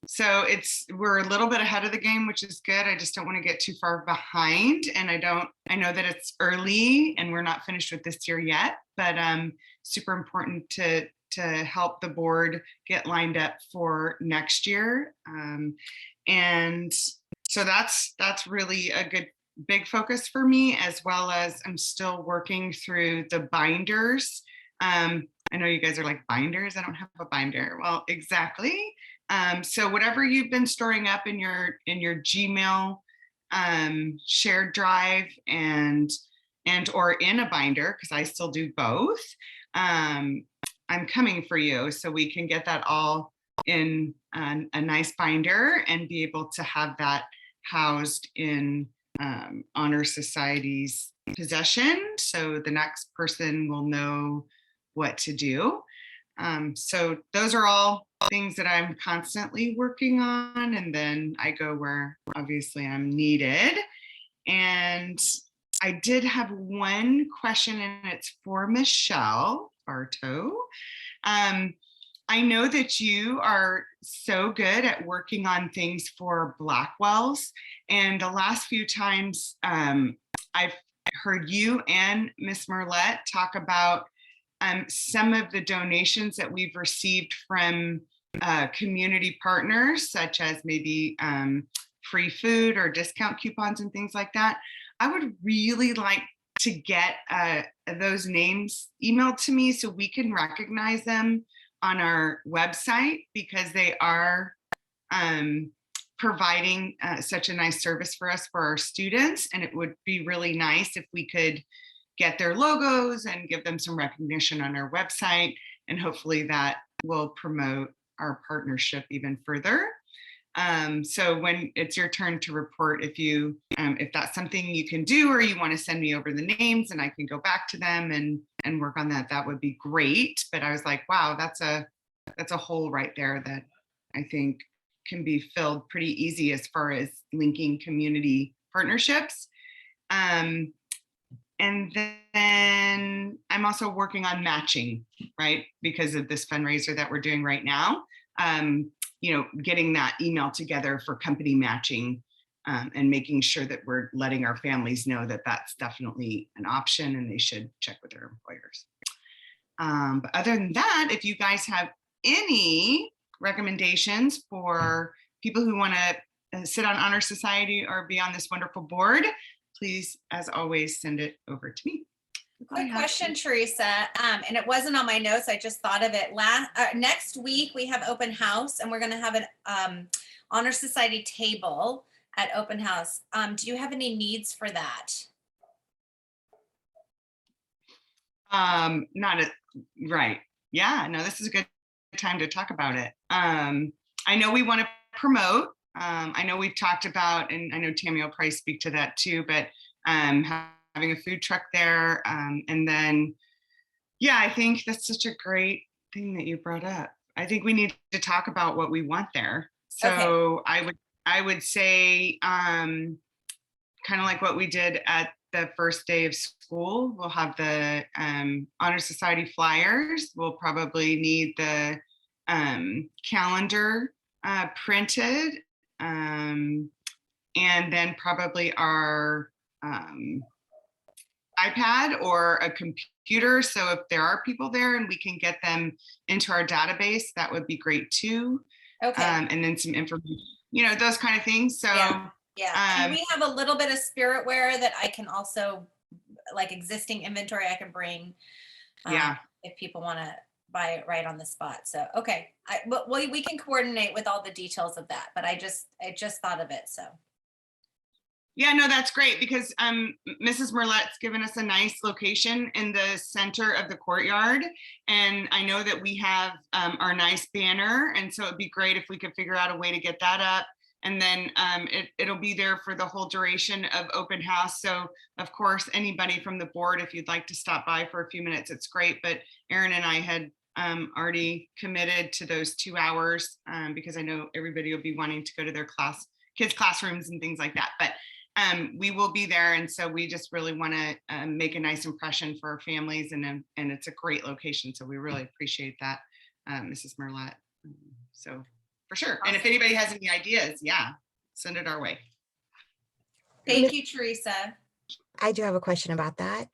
Speaker 6: So we're a little bit ahead of the game, which is good. I just don't want to get too far behind. And I know that it's early and we're not finished with this year yet, but super important to help the board get lined up for next year. And so that's really a good big focus for me, as well as I'm still working through the binders. I know you guys are like, binders? I don't have a binder. Well, exactly. So whatever you've been storing up in your Gmail shared drive and or in a binder, because I still do both, I'm coming for you so we can get that all in a nice binder and be able to have that housed in Honor Society's possession, so the next person will know what to do. So those are all things that I'm constantly working on, and then I go where obviously I'm needed. And I did have one question, and it's for Michelle Bartow. I know that you are so good at working on things for Blackwells, and the last few times I've heard you and Miss Merlette talk about some of the donations that we've received from community partners, such as maybe free food or discount coupons and things like that. I would really like to get those names emailed to me so we can recognize them on our website, because they are providing such a nice service for us, for our students. And it would be really nice if we could get their logos and give them some recognition on our website. And hopefully that will promote our partnership even further. So when it's your turn to report, if that's something you can do, or you want to send me over the names and I can go back to them and work on that, that would be great. But I was like, wow, that's a hole right there that I think can be filled pretty easy as far as linking community partnerships. And then I'm also working on matching, right? Because of this fundraiser that we're doing right now. Getting that email together for company matching, and making sure that we're letting our families know that that's definitely an option and they should check with their employers. But other than that, if you guys have any recommendations for people who want to sit on Honor Society or be on this wonderful board, please, as always, send it over to me.
Speaker 1: Quick question, Teresa, and it wasn't on my notes, I just thought of it. Next week, we have open house, and we're gonna have an Honor Society table at open house. Do you have any needs for that?
Speaker 6: Right. Yeah, no, this is a good time to talk about it. I know we want to promote. I know we've talked about, and I know Tammy will probably speak to that too, but having a food truck there. And then, yeah, I think that's such a great thing that you brought up. I think we need to talk about what we want there. So okay. I would say kind of like what we did at the first day of school. We'll have the Honor Society flyers. We'll probably need the calendar printed, and then probably our iPad or a computer. So if there are people there and we can get them into our database, that would be great too.
Speaker 1: Okay.
Speaker 6: And then some information, those kind of things. So
Speaker 1: yeah. And we have a little bit of spiritware that I can also, like existing inventory, I can bring. If people want to buy it right on the spot. So okay, we can coordinate with all the details of that. But I just thought of it. So.
Speaker 6: Yeah, no, that's great because Mrs. Merlette's given us a nice location in the center of the courtyard. And I know that we have our nice banner. And so it'd be great if we could figure out a way to get that up. And then it'll be there for the whole duration of open house. So of course, anybody from the board, if you'd like to stop by for a few minutes, it's great. But Erin and I had already committed to those 2 hours because I know everybody will be wanting to go to their kids' classrooms and things like that. But we will be there. And so we just really want to make a nice impression for our families, and it's a great location. So we really appreciate that, Mrs. Merlette. So for sure. And if anybody has any ideas, yeah, send it our way.
Speaker 1: Thank you, Teresa.
Speaker 3: I do have a question about that.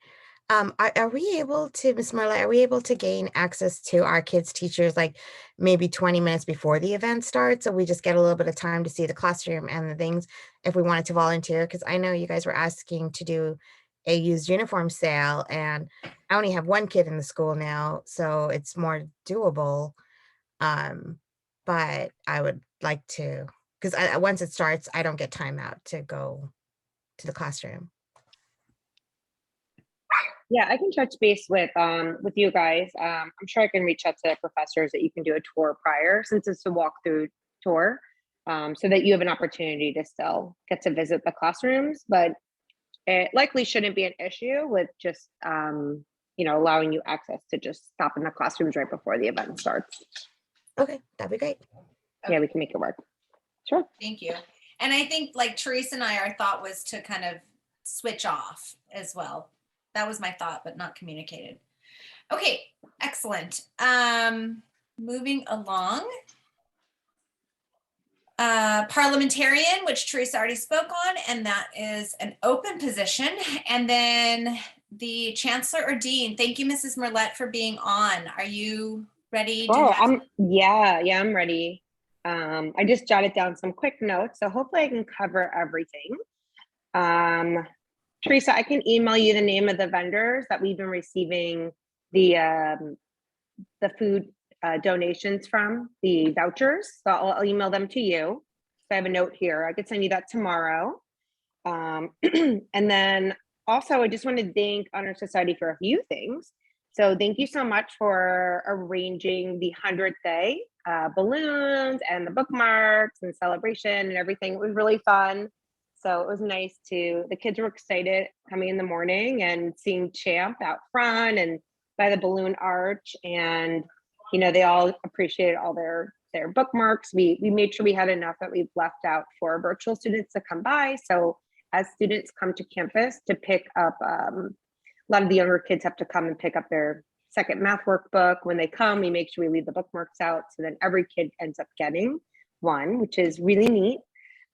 Speaker 3: Are we able to, Ms. Marla, are we able to gain access to our kids' teachers like maybe 20 minutes before the event starts? So we just get a little bit of time to see the classroom and the things if we wanted to volunteer? Because I know you guys were asking to do a used uniform sale, and I only have one kid in the school now, so it's more doable. But I would like to, because once it starts, I don't get time out to go to the classroom.
Speaker 9: Yeah, I can touch base with you guys. I'm sure I can reach out to the professors that you can do a tour prior, since it's a walkthrough tour, so that you have an opportunity to still get to visit the classrooms. But it likely shouldn't be an issue with just allowing you access to just stop in the classrooms right before the event starts.
Speaker 3: Okay, that'd be great.
Speaker 9: Yeah, we can make it work. Sure.
Speaker 1: Thank you. And I think like Teresa and I, our thought was to kind of switch off as well. That was my thought, but not communicated. Okay, excellent. Moving along. Parliamentarian, which Teresa already spoke on, and that is an open position. And then the Chancellor or Dean. Thank you, Mrs. Merlette, for being on. Are you ready?
Speaker 9: Oh, I'm ready. I just jotted down some quick notes, so hopefully I can cover everything. Teresa, I can email you the name of the vendors that we've been receiving the food donations from, the vouchers. So I'll email them to you. So I have a note here. I could send you that tomorrow. And then also, I just want to thank Honor Society for a few things. So thank you so much for arranging the 100th day balloons and the bookmarks and celebration and everything. It was really fun. So it was nice the kids were excited coming in the morning and seeing Champ out front and by the balloon arch. And, they all appreciated all their bookmarks. We made sure we had enough that we've left out for virtual students to come by. So as students come to campus to pick up, a lot of the younger kids have to come and pick up their second math workbook. When they come, we make sure we leave the bookmarks out. So then every kid ends up getting one, which is really neat.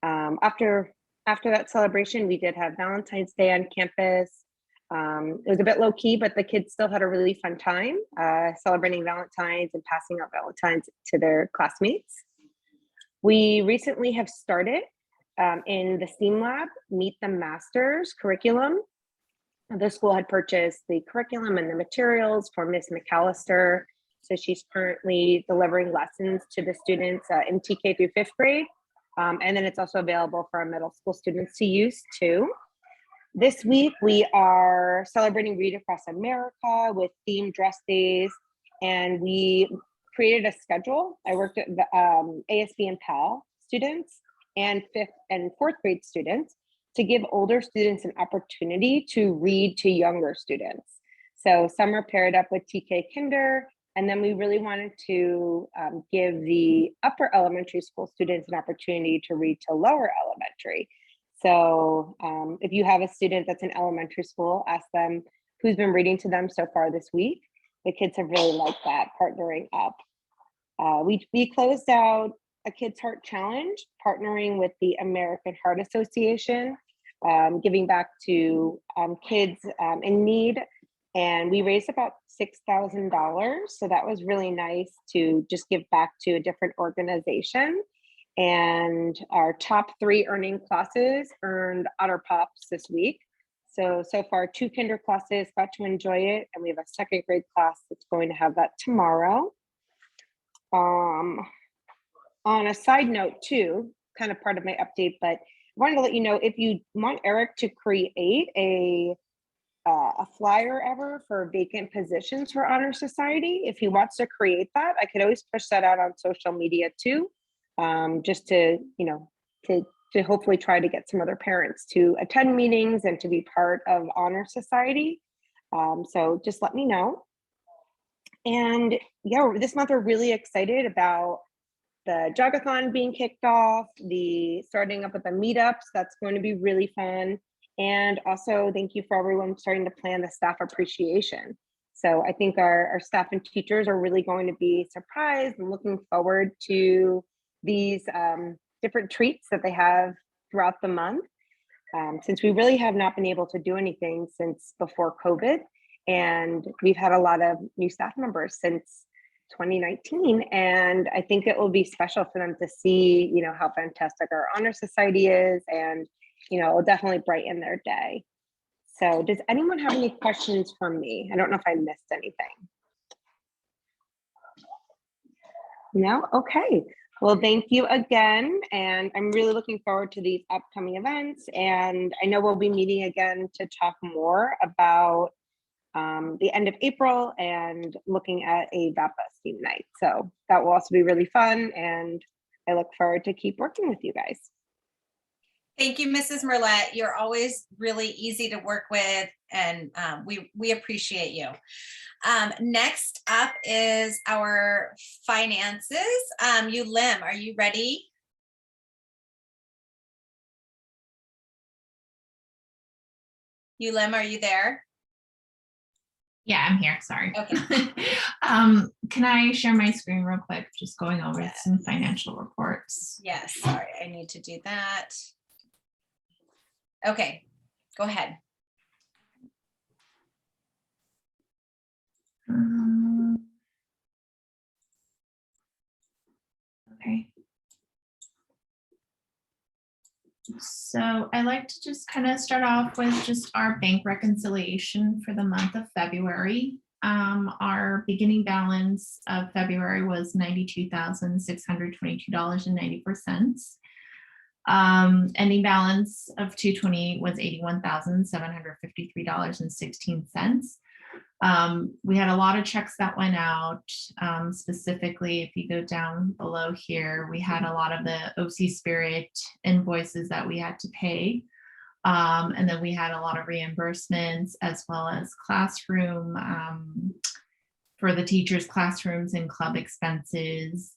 Speaker 9: After that celebration, we did have Valentine's Day on campus. It was a bit low key, but the kids still had a really fun time celebrating Valentine's and passing out Valentine's to their classmates. We recently have started in the STEAM Lab, Meet the Masters curriculum. The school had purchased the curriculum and the materials for Miss McAllister. So she's currently delivering lessons to the students in TK through 5th grade. And then it's also available for our middle school students to use too. This week, we are celebrating Read Across America with themed dress days. And we created a schedule. I worked at the ASB and PAL students and 5th and 4th grade students to give older students an opportunity to read to younger students. So some are paired up with TK Kinder, and then we really wanted to give the upper elementary school students an opportunity to read to lower elementary. So if you have a student that's in elementary school, ask them who's been reading to them so far this week. The kids have really liked that, partnering up. We closed out a Kids Heart Challenge, partnering with the American Heart Association, giving back to kids in need. And we raised about $6,000. So that was really nice to just give back to a different organization. And our top 3 earning classes earned Otter Pops this week. So far 2 kinder classes got to enjoy it. And we have a 2nd grade class that's going to have that tomorrow. On a side note too, kind of part of my update, but wanted to let you know, if you want Eric to create a flyer ever for vacant positions for Honor Society, if he wants to create that, I could always push that out on social media too, just to, you know, to hopefully try to get some other parents to attend meetings and to be part of Honor Society. So just let me know. And yeah, this month we're really excited about the Jogathon being kicked off, the starting up with the meetups. That's going to be really fun. And also thank you for everyone starting to plan the staff appreciation. So I think our staff and teachers are really going to be surprised and looking forward to these different treats that they have throughout the month. Since we really have not been able to do anything since before COVID, and we've had a lot of new staff members since 2019, and I think it will be special for them to see, you know, how fantastic our Honor Society is, and you know, it'll definitely brighten their day. So does anyone have any questions for me? I don't know if I missed anything. No? Okay. Well, thank you again. And I'm really looking forward to these upcoming events. And I know we'll be meeting again to talk more about the end of April and looking at a VAPA STEAM night. So that will also be really fun. And I look forward to keep working with you guys.
Speaker 1: Thank you, Mrs. Merlette. You're always really easy to work with, and we appreciate you. Next up is our finances. Lim, are you ready? Lim, are you there?
Speaker 2: Yeah, I'm here, sorry.
Speaker 1: Okay.
Speaker 2: Can I share my screen real quick? Just going over some financial reports.
Speaker 1: Yes, sorry, I need to do that. Okay, go ahead.
Speaker 2: Okay. So I like to just kind of start off with just our bank reconciliation for the month of February. Our beginning balance of February was $92,622.94. Ending balance of 2/28 was $81,753.16. We had a lot of checks that went out. Specifically, if you go down below here, we had a lot of the OC Spirit invoices that we had to pay. And then we had a lot of reimbursements as well as classroom for the teachers' classrooms and club expenses.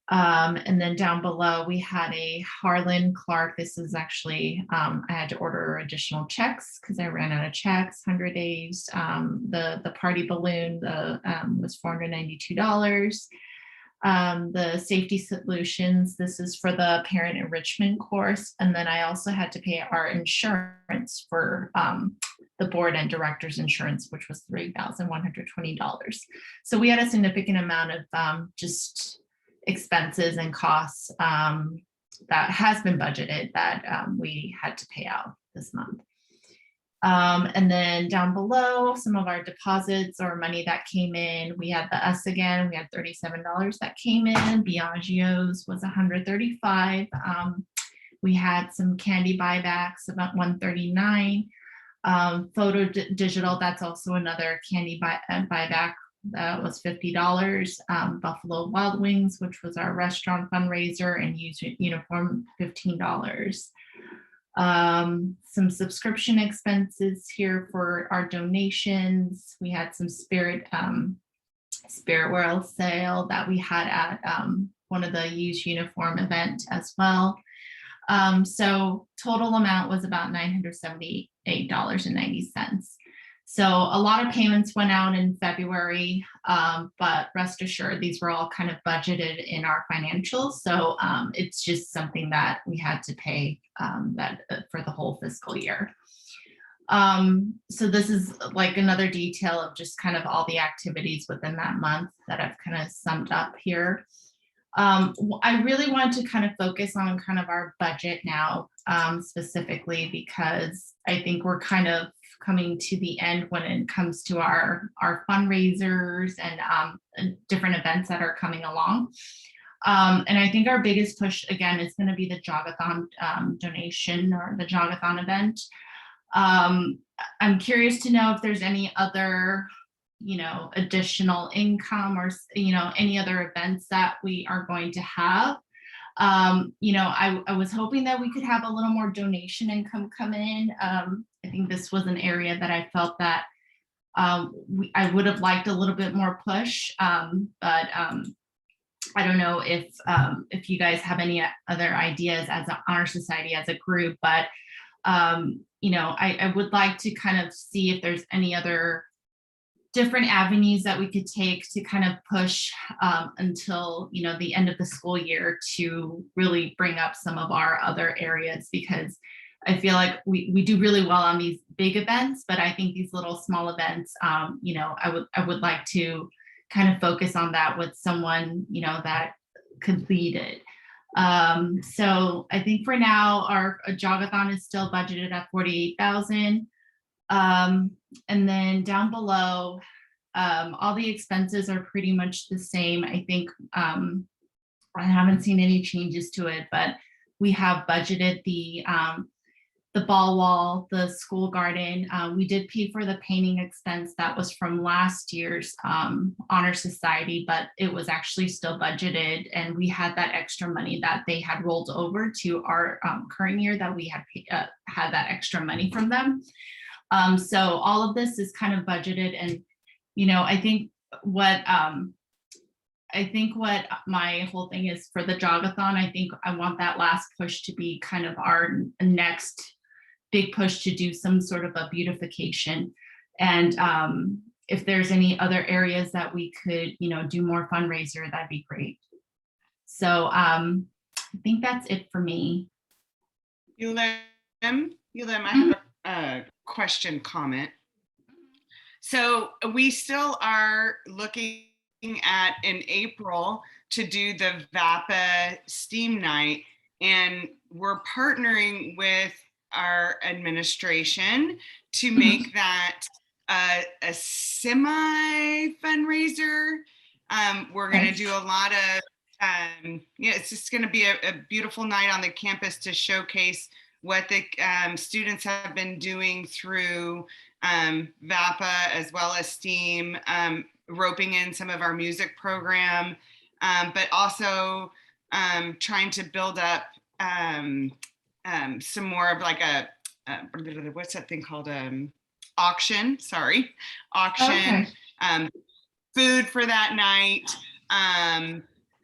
Speaker 2: And then down below, we had a Harlan Clark. This is actually, I had to order additional checks because I ran out of checks, 100 days. The party balloon was $492. The safety solutions, this is for the parent enrichment course. And then I also had to pay our insurance for the board and director's insurance, which was $3,120. So we had a significant amount of just expenses and costs that has been budgeted that we had to pay out this month. And then down below, some of our deposits or money that came in, we had the us again, we had $37 that came in. Biagio's was $135. We had some candy buybacks, about $139. Photo Digital, that's also another candy buyback. That was $50. Buffalo Wild Wings, which was our restaurant fundraiser, and used uniform, $15. Some subscription expenses here for our donations. We had some Spirit World sale that we had at one of the used uniform event as well. So total amount was about $978.90. So a lot of payments went out in February, but rest assured, these were all kind of budgeted in our financials. So it's just something that we had to pay for the whole fiscal year. So this is like another detail of just kind of all the activities within that month that I've kind of summed up here. I really want to kind of focus on kind of our budget now, specifically, because I think we're kind of coming to the end when it comes to our fundraisers and different events that are coming along. And I think our biggest push again is going to be the Jogathon donation or the Jogathon event. I'm curious to know if there's any other, additional income or, any other events that we are going to have. I was hoping that we could have a little more donation income come in. I think this was an area that I felt that I would have liked a little bit more push, but I don't know if you guys have any other ideas as an honor society as a group, but I would like to kind of see if there's any other different avenues that we could take to kind of push until the end of the school year to really bring up some of our other areas, because I feel like we do really well on these big events, but I think these little small events, I would like to kind of focus on that with someone that could lead it. So I think for now our Jogathon is still budgeted at 48,000. And then down below, all the expenses are pretty much the same. I think I haven't seen any changes to it, but we have budgeted the ball wall, the school garden. We did pay for the painting expense that was from last year's honor society, but it was actually still budgeted, and we had that extra money that they had rolled over to our current year that we had that extra money from them. So all of this is kind of budgeted, and I think what my whole thing is for the Jogathon, I think I want that last push to be kind of our next big push to do some sort of a beautification. And if there's any other areas that we could, do more fundraiser, that'd be great. So I think that's it for me.
Speaker 6: Yulim, I have a question, comment. So we still are looking at in April to do the VAPA STEAM night, and we're partnering with our administration to make that a semi fundraiser. We're going to do a lot of, it's just going to be a beautiful night on the campus to showcase what the students have been doing through VAPA as well as STEAM, roping in some of our music program, but also trying to build up some more of like a what's that thing called? Auction.
Speaker 2: Okay.
Speaker 6: Food for that night.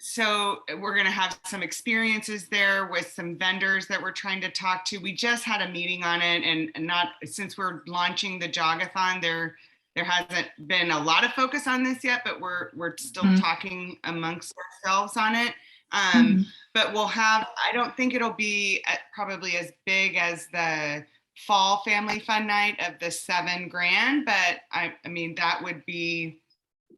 Speaker 6: So we're going to have some experiences there with some vendors that we're trying to talk to. We just had a meeting on it, and not since we're launching the Jogathon, there hasn't been a lot of focus on this yet, but we're still talking amongst ourselves on it. But we'll have, I don't think it'll be probably as big as the fall family fun night of the $7,000, but I mean, that would be,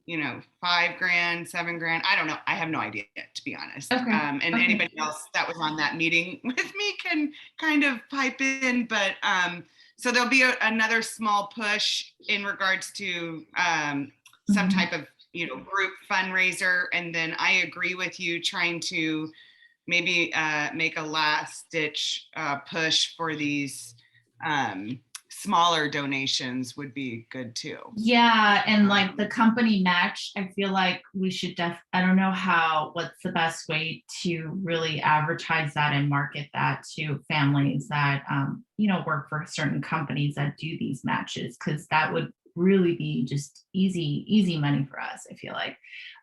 Speaker 6: $5,000, $7,000. I don't know. I have no idea, to be honest.
Speaker 2: Okay.
Speaker 6: And anybody else that was on that meeting with me can kind of pipe in, but so there'll be another small push in regards to some type of, group fundraiser. And then I agree with you trying to maybe make a last ditch push for these smaller donations would be good too.
Speaker 2: Yeah, and like the company match, I feel like we should I don't know what's the best way to really advertise that and market that to families that work for certain companies that do these matches, because that would really be just easy money for us, I feel like.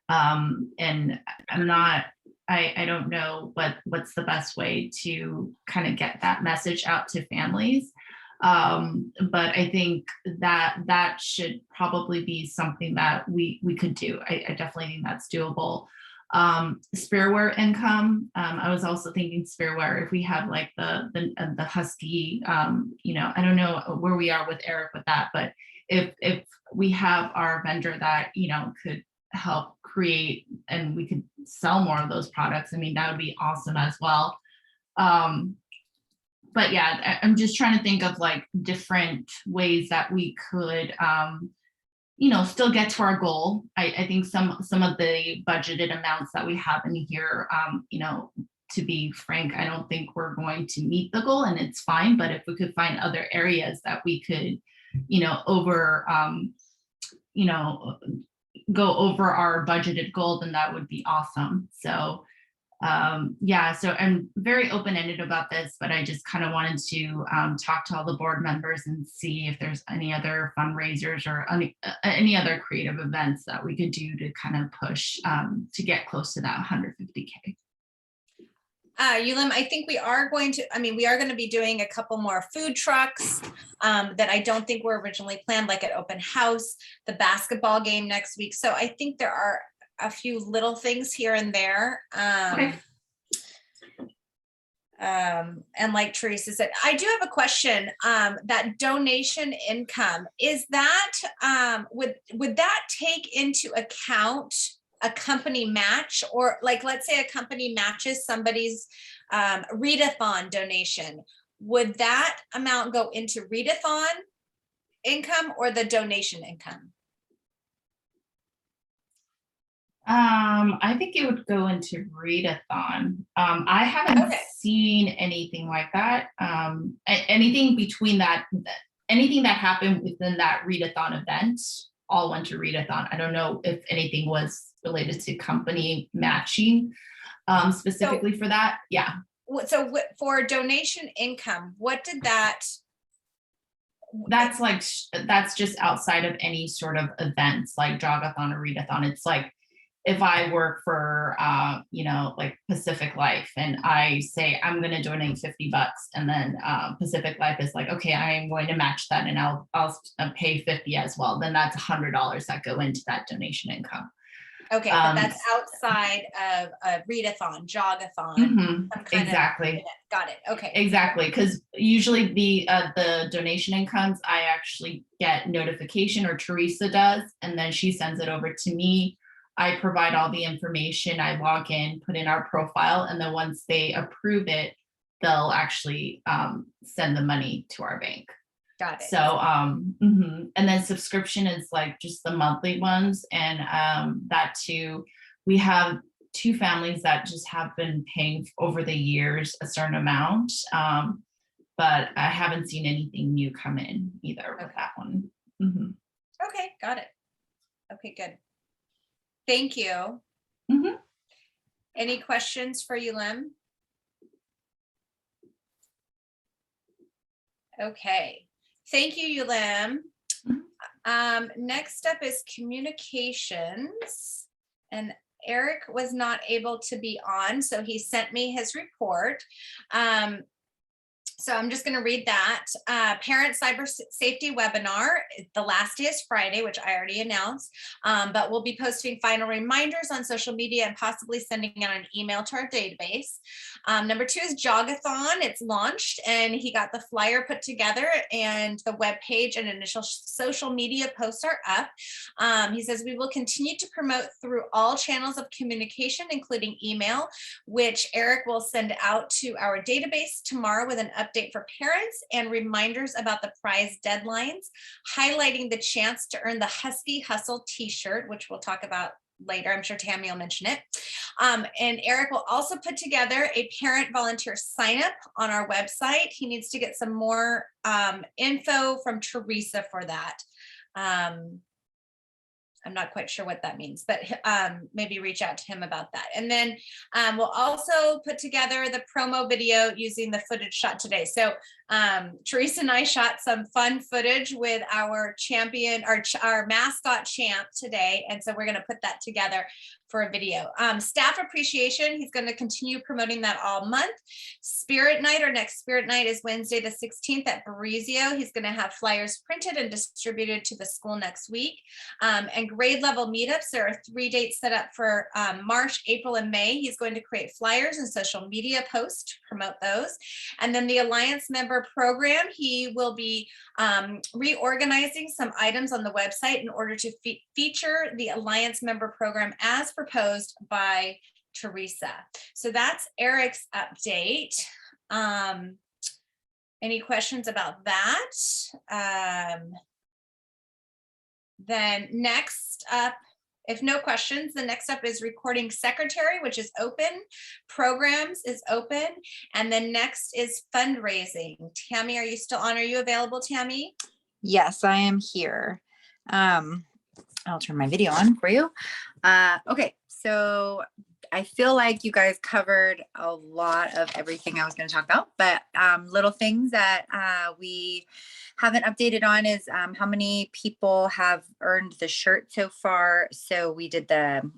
Speaker 2: And I don't know what's the best way to kind of get that message out to families. But I think that should probably be something that we could do. I definitely think that's doable. Spareware income. I was also thinking spareware, if we have like the Husky, I don't know where we are with Eric with that, but if we have our vendor that, could help create and we could sell more of those products, I mean, that would be awesome as well. But yeah, I'm just trying to think of like different ways that we could, still get to our goal. I think some of the budgeted amounts that we have in here, to be frank, I don't think we're going to meet the goal, and it's fine. But if we could find other areas that we could, go over our budgeted goal, then that would be awesome. So so I'm very open-ended about this, but I just kind of wanted to talk to all the board members and see if there's any other fundraisers or any other creative events that we could do to kind of push to get close to that 150K.
Speaker 1: Yulim, I think we are going to be doing a couple more food trucks that I don't think were originally planned, like at open house, the basketball game next week. So I think there are a few little things here and there.
Speaker 2: Okay.
Speaker 1: And like Teresa said, I do have a question. That donation income, is that, would that take into account a company match, or like, let's say a company matches somebody's readathon donation? Would that amount go into readathon income or the donation income?
Speaker 2: I think it would go into readathon. I haven't seen anything like that. Anything between that, anything that happened within that readathon event all went to readathon. I don't know if anything was related to company matching specifically for that. Yeah.
Speaker 1: So for donation income, what did that?
Speaker 2: That's just outside of any sort of events like jogathon or readathon. It's like, if I work for, like Pacific Life, and I say I'm going to donate $50, and then Pacific Life is like, okay, I'm going to match that, and I'll pay 50 as well. Then that's $100 that go into that donation income.
Speaker 1: Okay, but that's outside of a readathon, jogathon.
Speaker 2: Exactly.
Speaker 1: Got it. Okay.
Speaker 2: Exactly, because usually the donation incomes, I actually get notification, or Teresa does, and then she sends it over to me. I provide all the information, I log in, put in our profile, and then once they approve it, they'll actually send the money to our bank.
Speaker 1: Got it.
Speaker 2: So, and then subscription is like just the monthly ones. And that too, we have 2 families that just have been paying over the years a certain amount. But I haven't seen anything new come in either with that one.
Speaker 1: Okay, got it. Okay, good. Thank you. Any questions for Yulim? Okay, thank you, Yulim. Next up is communications, and Eric was not able to be on, so he sent me his report. So I'm just going to read that. Parent cyber safety webinar. The last day is Friday, which I already announced, but we'll be posting final reminders on social media and possibly sending out an email to our database. Number 2 is Jogathon. It's launched, and he got the flyer put together, and the webpage and initial social media posts are up. He says we will continue to promote through all channels of communication, including email, which Eric will send out to our database tomorrow with an update for parents and reminders about the prize deadlines, highlighting the chance to earn the Husky Hustle t-shirt, which we'll talk about later. I'm sure Tammy will mention it. And Eric will also put together a parent volunteer sign up on our website. He needs to get some more info from Teresa for that. I'm not quite sure what that means, but maybe reach out to him about that. And then we'll also put together the promo video using the footage shot today. So Teresa and I shot some fun footage with our champion, our mascot champ today. And so we're going to put that together for a video. Staff appreciation, he's going to continue promoting that all month. Spirit Night, our next Spirit Night is Wednesday the 16th at Barizio. He's going to have flyers printed and distributed to the school next week. And grade level meetups, there are 3 dates set up for March, April, and May. He's going to create flyers and social media posts to promote those. And then the Alliance member program, he will be reorganizing some items on the website in order to feature the Alliance member program as proposed by Teresa. So that's Eric's update. Any questions about that? then next up, if no questions, the next up is recording secretary, which is open. Programs is open. And then next is fundraising. Tammy, are you still on? Are you available, Tammy?
Speaker 10: Yes, I am here. I'll turn my video on for you. Okay, so I feel like you guys covered a lot of everything I was going to talk about, but little things that we haven't updated on is how many people have earned the shirt so far. So we did the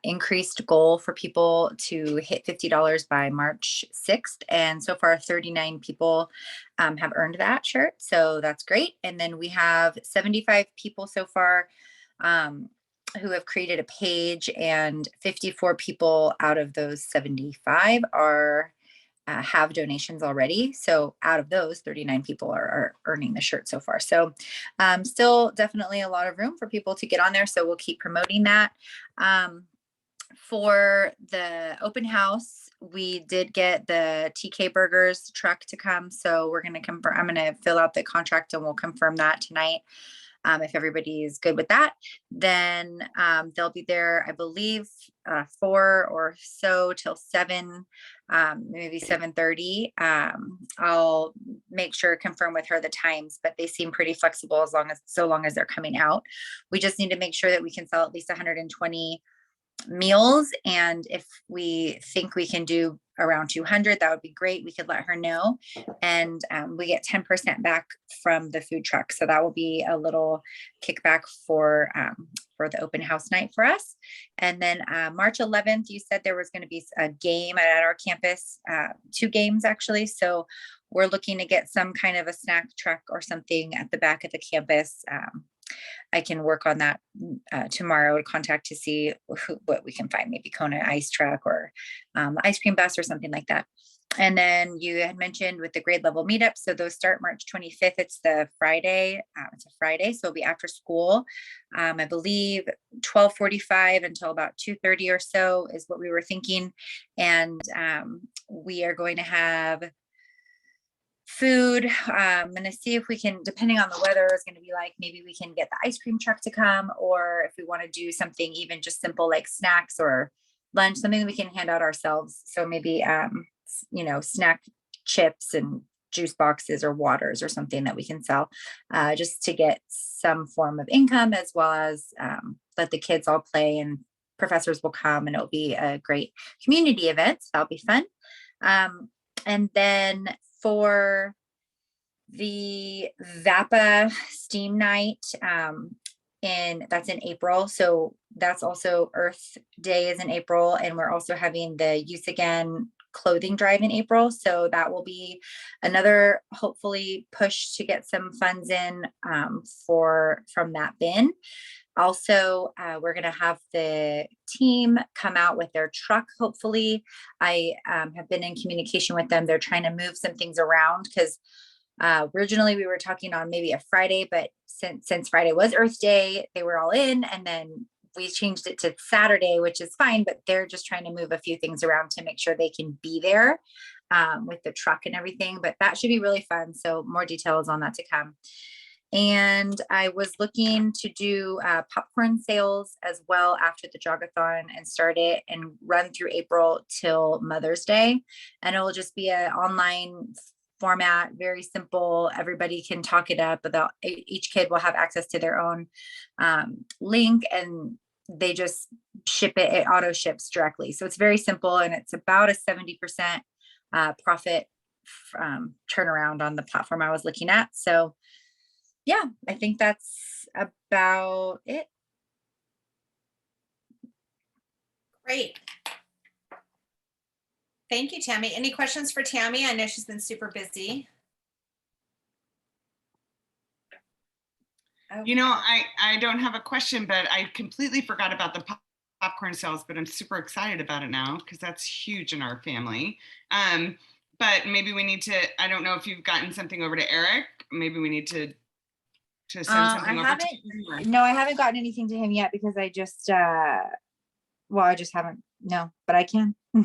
Speaker 10: increased goal for people to hit $50 by March 6th. And so far 39 people have earned that shirt. So that's great. And then we have 75 people so far who have created a page, and 54 people out of those 75 are have donations already. So out of those, 39 people are earning the shirt so far. So still definitely a lot of room for people to get on there. So we'll keep promoting that. For the open house, we did get the TK Burgers truck to come. So we're going to confirm, I'm going to fill out the contract and we'll confirm that tonight. If everybody is good with that, then they'll be there, I believe, 4 or so till 7, maybe 7:30. I'll make sure confirm with her the times, but they seem pretty flexible so long as they're coming out. We just need to make sure that we can sell at least 120 meals, and if we think we can do around 200, that would be great. We could let her know, and we get 10% back from the food truck, so that will be a little kickback for the open house night for us. And then March 11th, you said there was going to be a game at our campus, 2 games actually, so we're looking to get some kind of a snack truck or something at the back of the campus. I can work on that tomorrow to contact to see what we can find, maybe Kona ice truck or ice cream bus or something like that. And then you had mentioned with the grade level meetup. So those start March 25th. It's the Friday. It's a Friday. So it'll be after school. I believe 12:45 until about 2:30 or so is what we were thinking. And we are going to have food. I'm going to see if we can, depending on the weather is going to be like, maybe we can get the ice cream truck to come, or if we want to do something even just simple like snacks or lunch, something that we can hand out ourselves. So maybe, snack chips and juice boxes or waters or something that we can sell just to get some form of income, as well as let the kids all play, and professors will come, and it'll be a great community event. So that'll be fun. And then for the VAPA STEAM night, that's in April. So that's also Earth Day is in April. And we're also having the Use Again clothing drive in April. So that will be another, hopefully, push to get some funds in from that bin. Also, we're going to have the team come out with their truck, hopefully. I have been in communication with them. They're trying to move some things around because originally we were talking on maybe a Friday, but since Friday was Earth Day, they were all in, and then we changed it to Saturday, which is fine, but they're just trying to move a few things around to make sure they can be there with the truck and everything, but that should be really fun. So more details on that to come. And I was looking to do popcorn sales as well after the jogathon and start it and run through April till Mother's Day. And it will just be an online format, very simple. Everybody can talk it up. About each kid will have access to their own link, and they just ship it. It auto ships directly. So it's very simple, and it's about a 70% profit turnaround on the platform I was looking at. So yeah, I think that's about it.
Speaker 1: Great. Thank you, Tammy. Any questions for Tammy? I know she's been super busy.
Speaker 6: You know, I don't have a question, but I completely forgot about the popcorn sales, but I'm super excited about it now because that's huge in our family. But maybe we need to, I don't know if you've gotten something over to Eric. Maybe we need to send something over to him.
Speaker 10: No, I haven't gotten anything to him yet because I just, I just haven't, no, but I can.
Speaker 6: No,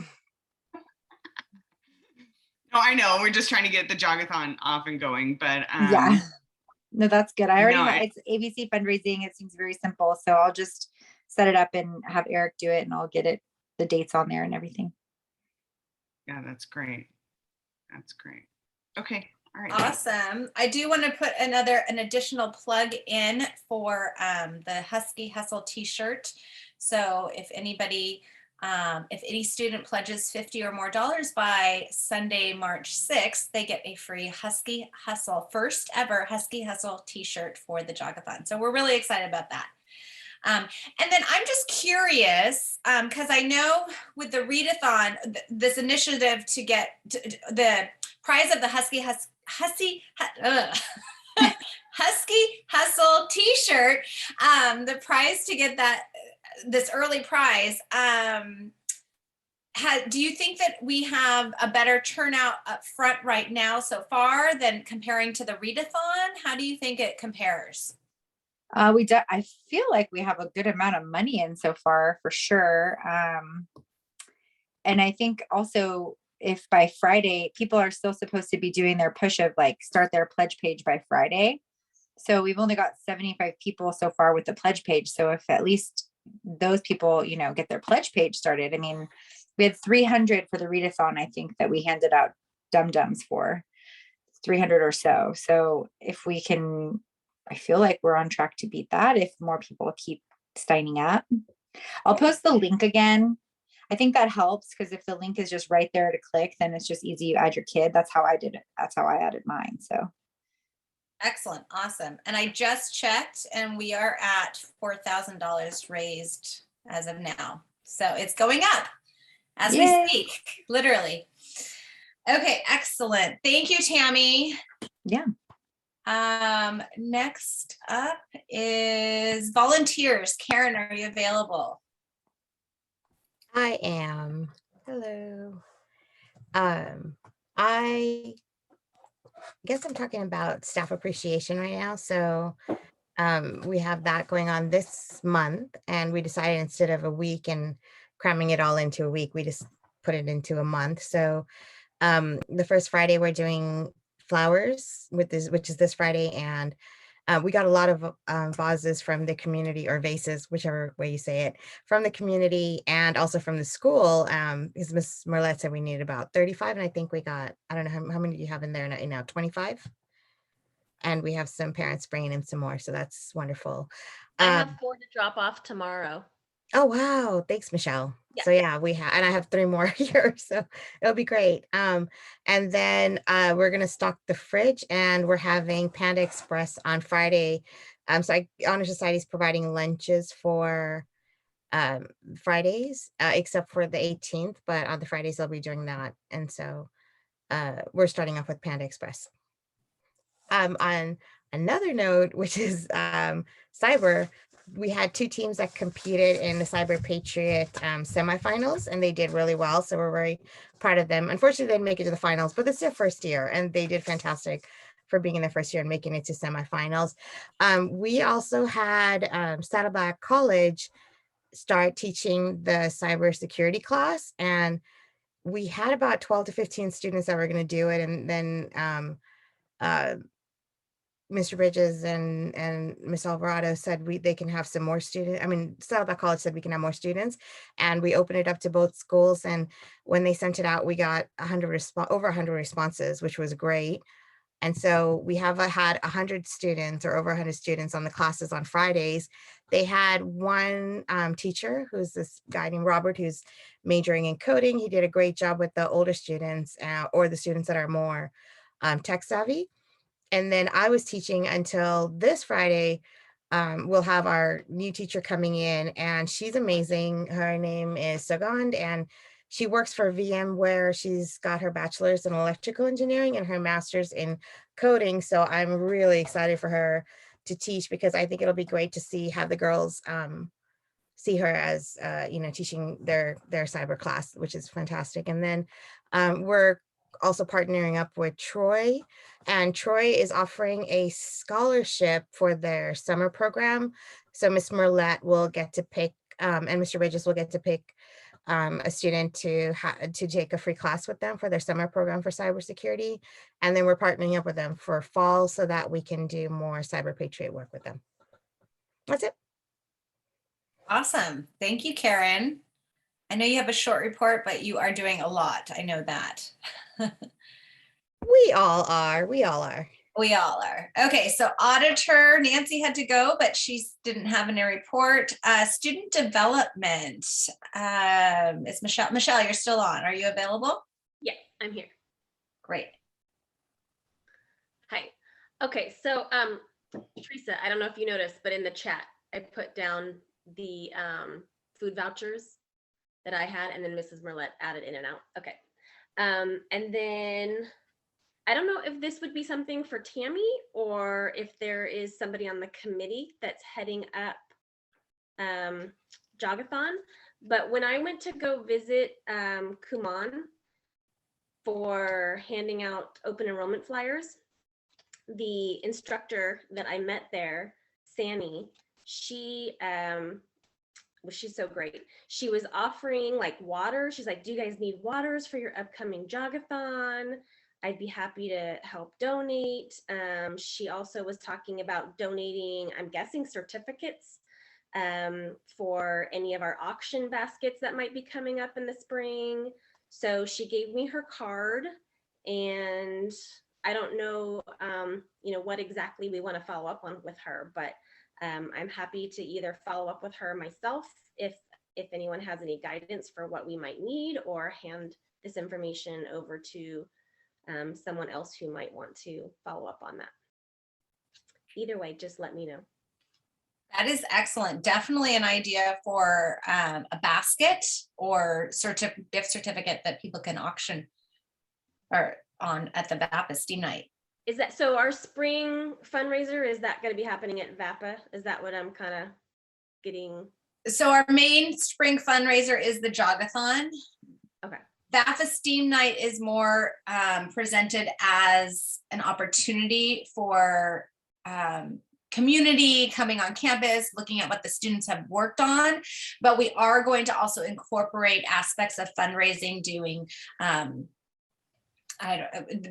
Speaker 6: I know, we're just trying to get the jogathon off and going, but
Speaker 10: yeah. No, that's good. I already
Speaker 6: No,
Speaker 10: it's ABC fundraising. It seems very simple. So I'll just set it up and have Eric do it and I'll get the dates on there and everything.
Speaker 6: Yeah, that's great. That's great. Okay. All right.
Speaker 1: Awesome. I do want to put an additional plug in for the Husky Hustle t-shirt. So if anybody, if any student pledges $50 or more by Sunday, March 6th, they get a free Husky Hustle, first ever Husky Hustle t-shirt for the Jogathon. So we're really excited about that. And then I'm just curious, because I know with the readathon, this initiative to get the prize of the Husky Hustle t-shirt, the prize to get this early prize, do you think that we have a better turnout up front right now so far than comparing to the readathon? How do you think it compares?
Speaker 10: I feel like we have a good amount of money in so far for sure. And I think also if by Friday, people are still supposed to be doing their push of like start their pledge page by Friday. So we've only got 75 people so far with the pledge page. So if at least those people, you know, get their pledge page started. I mean, we had 300 for the readathon, I think, that we handed out dum-dums for 300 or so. So if we can, I feel like we're on track to beat that if more people keep signing up. I'll post the link again. I think that helps because if the link is just right there to click, then it's just easy. You add your kid. That's how I did it. That's how I added mine. So.
Speaker 1: Excellent. Awesome. And I just checked and we are at $4,000 raised as of now. So it's going up as we speak, literally. Okay, excellent. Thank you, Tammy.
Speaker 10: Yeah.
Speaker 1: Next up is volunteers. Karen, are you available?
Speaker 3: I am. Hello. I guess I'm talking about staff appreciation right now. So we have that going on this month, and we decided instead of a week and cramming it all into a week, we just put it into a month. So the first Friday we're doing flowers which is this Friday, and we got a lot of vases from the community, or vases, whichever way you say it, from the community and also from the school. Because Miss Merlet said we needed about 35, and I think we got, I don't know how many do you have in there now, 25? And we have some parents bringing in some more, so that's wonderful.
Speaker 8: I have 4 to drop off tomorrow.
Speaker 3: Oh, wow. Thanks, Michelle.
Speaker 1: Yeah.
Speaker 3: So yeah, we have, and I have 3 more here, so it'll be great. And then we're going to stock the fridge, and we're having Panda Express on Friday. So Honor Society is providing lunches for Fridays, except for the 18th, but on the Fridays they'll be doing that. And so we're starting off with Panda Express. On another note, which is cyber, we had 2 teams that competed in the Cyber Patriot semifinals, and they did really well. So we're very proud of them. Unfortunately, they didn't make it to the finals, but it's their first year, and they did fantastic for being in their first year and making it to semifinals. We also had Saddleback College start teaching the cybersecurity class, and we had about 12 to 15 students that were going to do it, and then Mr. Bridges and Miss Alvarado said they can have some more students. I mean, Saddleback College said we can have more students, and we opened it up to both schools. And when they sent it out, we got over 100 responses, which was great. And so we have had 100 students, or over 100 students, on the classes on Fridays. They had one teacher, who's this guy named Robert, who's majoring in coding. He did a great job with the older students, or the students that are more tech savvy. And then I was teaching until this Friday. We'll have our new teacher coming in, and she's amazing. Her name is Sagand, and she works for VMware. She's got her bachelor's in electrical engineering and her master's in coding. So I'm really excited for her to teach, because I think it'll be great to have the girls see her as, teaching their cyber class, which is fantastic. And then we're also partnering up with Troy, and Troy is offering a scholarship for their summer program. So Miss Merlet will get to pick, and Mr. Bridges will get to pick a student to take a free class with them for their summer program for cybersecurity. And then we're partnering up with them for fall so that we can do more Cyber Patriot work with them. That's it.
Speaker 1: Awesome. Thank you, Karen. I know you have a short report, but you are doing a lot. I know that.
Speaker 3: We all are. We all are.
Speaker 1: We all are. Okay, so auditor Nancy had to go, but she didn't have any report. Student development. It's Michelle. Michelle, you're still on. Are you available?
Speaker 8: Yeah, I'm here.
Speaker 1: Great.
Speaker 8: Hi. Okay, so Teresa, I don't know if you noticed, but in the chat, I put down the food vouchers that I had, and then Mrs. Merlet added in and out. Okay. And then I don't know if this would be something for Tammy or if there is somebody on the committee that's heading up Jogathon. But when I went to go visit Kumon for handing out open enrollment flyers, the instructor that I met there, Sani, she's so great. She was offering like water. She's like, do you guys need waters for your upcoming Jogathon? I'd be happy to help donate. She also was talking about donating, I'm guessing, certificates for any of our auction baskets that might be coming up in the spring. So she gave me her card, and I don't know, what exactly we want to follow up on with her, but I'm happy to either follow up with her myself if anyone has any guidance for what we might need, or hand this information over to someone else who might want to follow up on that. Either way, just let me know.
Speaker 1: That is excellent. Definitely an idea for a basket or gift certificate that people can auction or on at the VAPA STEAM night.
Speaker 8: Is that so? Our spring fundraiser, is that going to be happening at VAPA? Is that what I'm kind of getting?
Speaker 1: So our main spring fundraiser is the Jogathon.
Speaker 8: Okay.
Speaker 1: VAPA STEAM night is more presented as an opportunity for community coming on campus, looking at what the students have worked on, but we are going to also incorporate aspects of fundraising, doing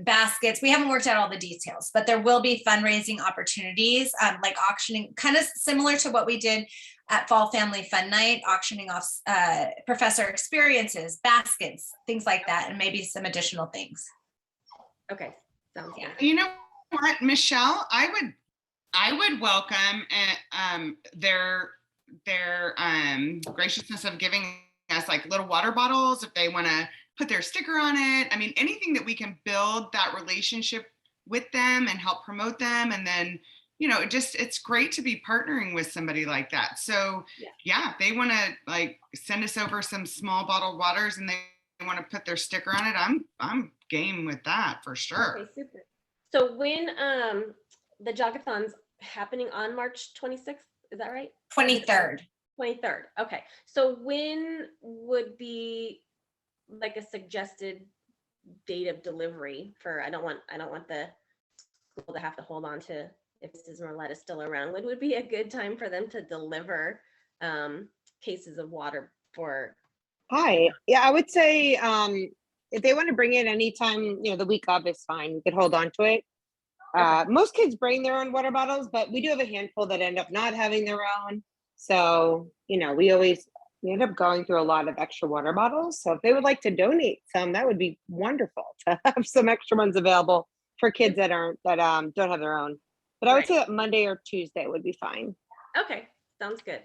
Speaker 1: baskets. We haven't worked out all the details, but there will be fundraising opportunities, like auctioning, kind of similar to what we did at Fall Family Fun Night, auctioning off professor experiences, baskets, things like that, and maybe some additional things.
Speaker 8: Okay, sounds good.
Speaker 6: You know what, Michelle, I would welcome their graciousness of giving us like little water bottles if they want to put their sticker on it. I mean, anything that we can build that relationship with them and help promote them. And then, it's great to be partnering with somebody like that. So yeah, if they want to like send us over some small bottled waters and they want to put their sticker on it, I'm game with that for sure.
Speaker 8: Okay, super. So when the Jogathon's happening on March 26th, is that right?
Speaker 1: 23rd.
Speaker 8: 23rd. Okay. So when would be like a suggested date of delivery for, I don't want the school to have to hold on to if Mrs. Merlet is still around. When would be a good time for them to deliver cases of water for?
Speaker 9: Hi. Yeah, I would say if they want to bring it anytime, the week of is fine. We could hold on to it. Most kids bring their own water bottles, but we do have a handful that end up not having their own. So, we end up going through a lot of extra water bottles. So if they would like to donate some, that would be wonderful to have some extra ones available for kids that don't have their own. But I would say that Monday or Tuesday would be fine.
Speaker 8: Okay, sounds good.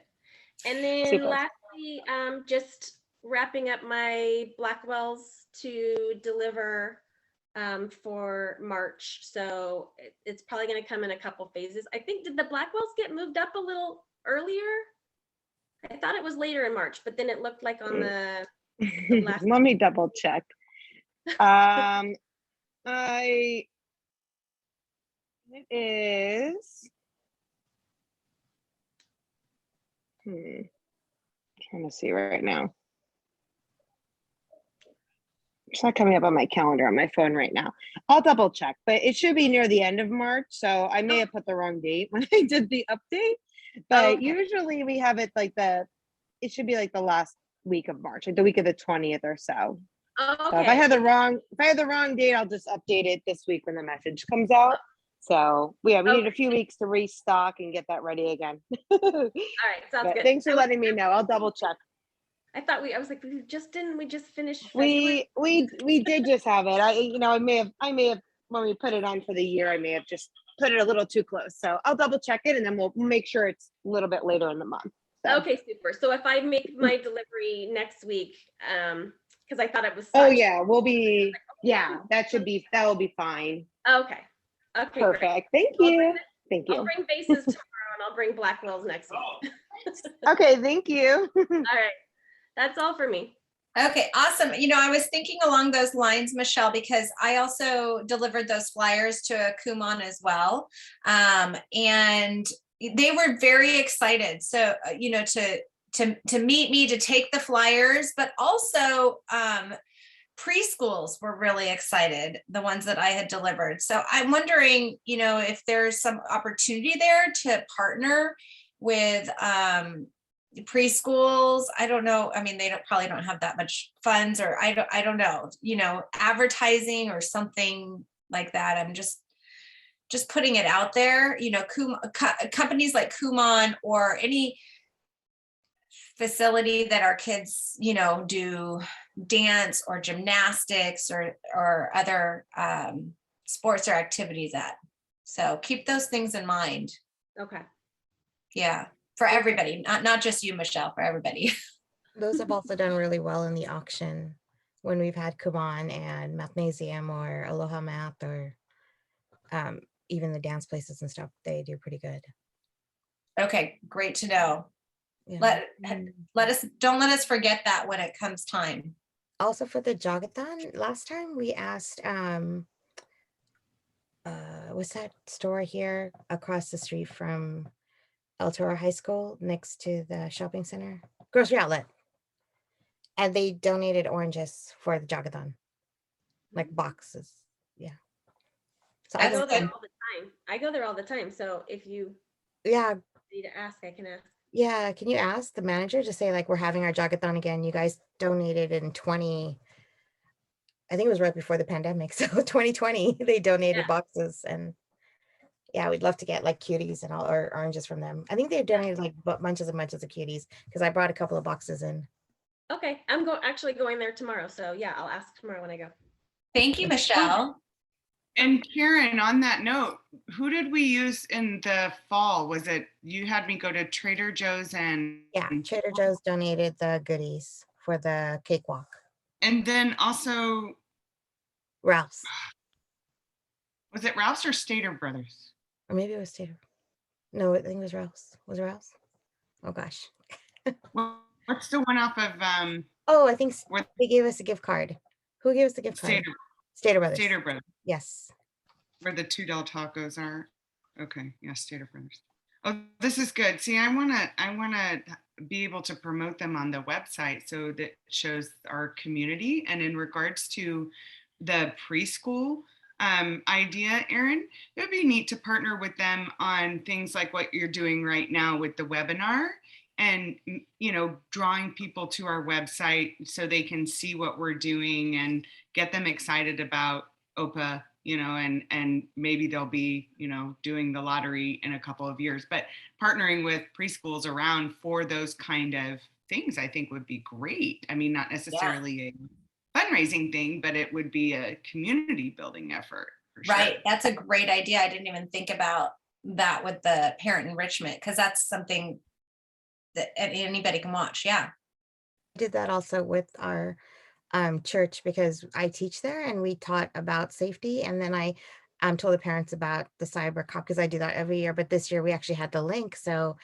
Speaker 8: And then
Speaker 9: Super.
Speaker 8: lastly, just wrapping up my Blackwells to deliver for March. So it's probably going to come in a couple phases. I think, did the Blackwells get moved up a little earlier? I thought it was later in March, but then it looked like on the last.
Speaker 9: Let me double check. It is. Trying to see right now. It's not coming up on my calendar on my phone right now. I'll double check, but it should be near the end of March. So I may have put the wrong date when I did the update, but usually we have it like it should be like the last week of March, like the week of the 20th or so.
Speaker 8: Oh,
Speaker 9: So if I
Speaker 8: okay.
Speaker 9: had the wrong date, I'll just update it this week when the message comes out. So we need a few weeks to restock and get that ready again.
Speaker 8: All right, sounds
Speaker 9: But
Speaker 8: good.
Speaker 9: thanks for letting me know. I'll double check.
Speaker 8: I was like, we just finished February?
Speaker 9: We did just have it. I may have when we put it on for the year, I may have just put it a little too close. So I'll double check it and then we'll make sure it's a little bit later in the month. So.
Speaker 8: Okay, super. So if I make my delivery next week, because I thought it was.
Speaker 9: Oh
Speaker 8: such-
Speaker 9: yeah, that will be fine.
Speaker 8: Okay. Okay.
Speaker 9: Perfect.
Speaker 8: Great.
Speaker 9: Thank you. Thank
Speaker 8: I'll
Speaker 9: you.
Speaker 8: bring bases tomorrow and I'll bring Blackwells next week.
Speaker 9: Okay, thank you.
Speaker 8: All right. That's all for me.
Speaker 1: Okay, awesome. I was thinking along those lines, Michelle, because I also delivered those flyers to Kumon as well. And they were very excited. So, to meet me, to take the flyers, but also preschools were really excited, the ones that I had delivered. So I'm wondering, if there's some opportunity there to partner with preschools. I don't know. I mean, they probably don't have that much funds, or I don't know, advertising or something like that. I'm just putting it out there, companies like Kumon or any facility that our kids, do dance or gymnastics or other sports or activities at. So keep those things in mind.
Speaker 8: Okay.
Speaker 1: Yeah. For everybody, not just you, Michelle, for everybody.
Speaker 3: Those have also done really well in the auction when we've had Kumon and Mathnasium or Aloha Math or even the dance places and stuff. They do pretty good.
Speaker 1: Okay, great to know.
Speaker 3: Yeah.
Speaker 1: Don't let us forget that when it comes time.
Speaker 3: Also for the Jogathon, last time we asked, what's that store here across the street from El Toro High School next to the shopping center, grocery outlet. And they donated oranges for the Jogathon, like boxes. Yeah. So
Speaker 8: I go there all the time. I go there all the time. So if you need to ask, I can ask.
Speaker 3: Yeah. Can you ask the manager to say, like, we're having our Jogathon again? You guys donated in I think it was right before the pandemic. So 2020, they donated boxes, and yeah, we'd love to get like cuties and all or oranges from them. I think they donated like bunches and bunches of cuties because I brought a couple of boxes in.
Speaker 8: Okay, I'm actually going there tomorrow. So yeah, I'll ask tomorrow when I go.
Speaker 1: Thank you, Michelle.
Speaker 6: And Karen, on that note, who did we use in the fall? Was it, you had me go to Trader Joe's and?
Speaker 3: Yeah, Trader Joe's donated the goodies for the cakewalk.
Speaker 6: And then also.
Speaker 3: Ralph's.
Speaker 6: Was it Ralph's or Stater Brothers?
Speaker 3: Or maybe it was Stater. No, I think it was Ralph's. Was it Ralph's? Oh gosh.
Speaker 6: What's the one off of?
Speaker 3: Oh, I think they gave us a gift card. Who gave us the gift card? Stater Brothers.
Speaker 6: Stater Brothers.
Speaker 3: Yes.
Speaker 6: Where the $2 tacos are. Okay, yeah, Stater Brothers. Oh, this is good. See, I wanna be able to promote them on the website so that it shows our community. And in regards to the preschool idea, Erin, it would be neat to partner with them on things like what you're doing right now with the webinar, and drawing people to our website so they can see what we're doing and get them excited about OPA, and maybe they'll be doing the lottery in a couple of years. But partnering with preschools around for those kind of things, I think would be great. I mean, not necessarily a fundraising thing, but it would be a community building effort. For sure.
Speaker 1: Right. That's a great idea. I didn't even think about that with the parent enrichment, because that's something that anybody can watch. Yeah.
Speaker 3: I did that also with our church because I teach there and we taught about safety. And then I told the parents about the cyber cop because I do that every year. But this year we actually had the link. So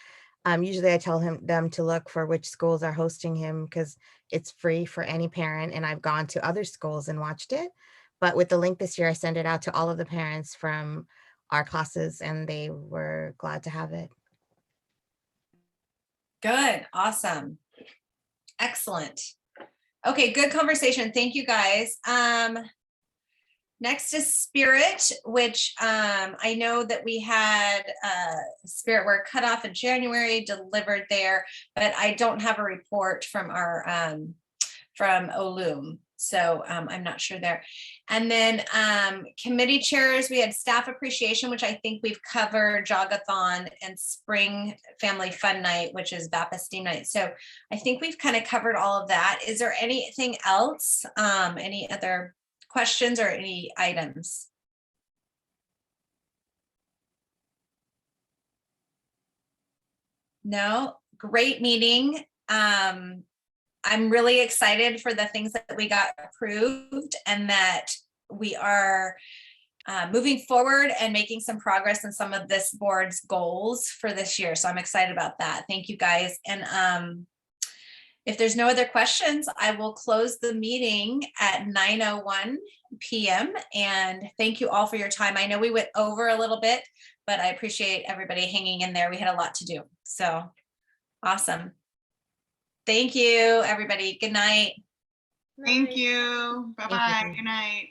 Speaker 3: usually I tell them to look for which schools are hosting him because it's free for any parent. And I've gone to other schools and watched it. But with the link this year, I sent it out to all of the parents from our classes and they were glad to have it.
Speaker 1: Good. Awesome. Excellent. Okay. Good conversation. Thank you guys. Next is Spirit, which I know that we had Spirit Wear cutoff in January, delivered there, but I don't have a report from our from Olum. So I'm not sure there. And then committee chairs, we had staff appreciation, which I think we've covered, Jogathon, and Spring Family Fun Night, which is Baptist Steam Night. So I think we've kind of covered all of that. Is there anything else? Any other questions or any items? No, great meeting. I'm really excited for the things that we got approved and that we are moving forward and making some progress in some of this board's goals for this year. So I'm excited about that. Thank you guys. And if there's no other questions, I will close the meeting at 9:01 p.m. And thank you all for your time. I know we went over a little bit, but I appreciate everybody hanging in there. We had a lot to do. So awesome. Thank you, everybody. Good night.
Speaker 6: Thank you. Bye-bye.
Speaker 3: you.
Speaker 6: Good night.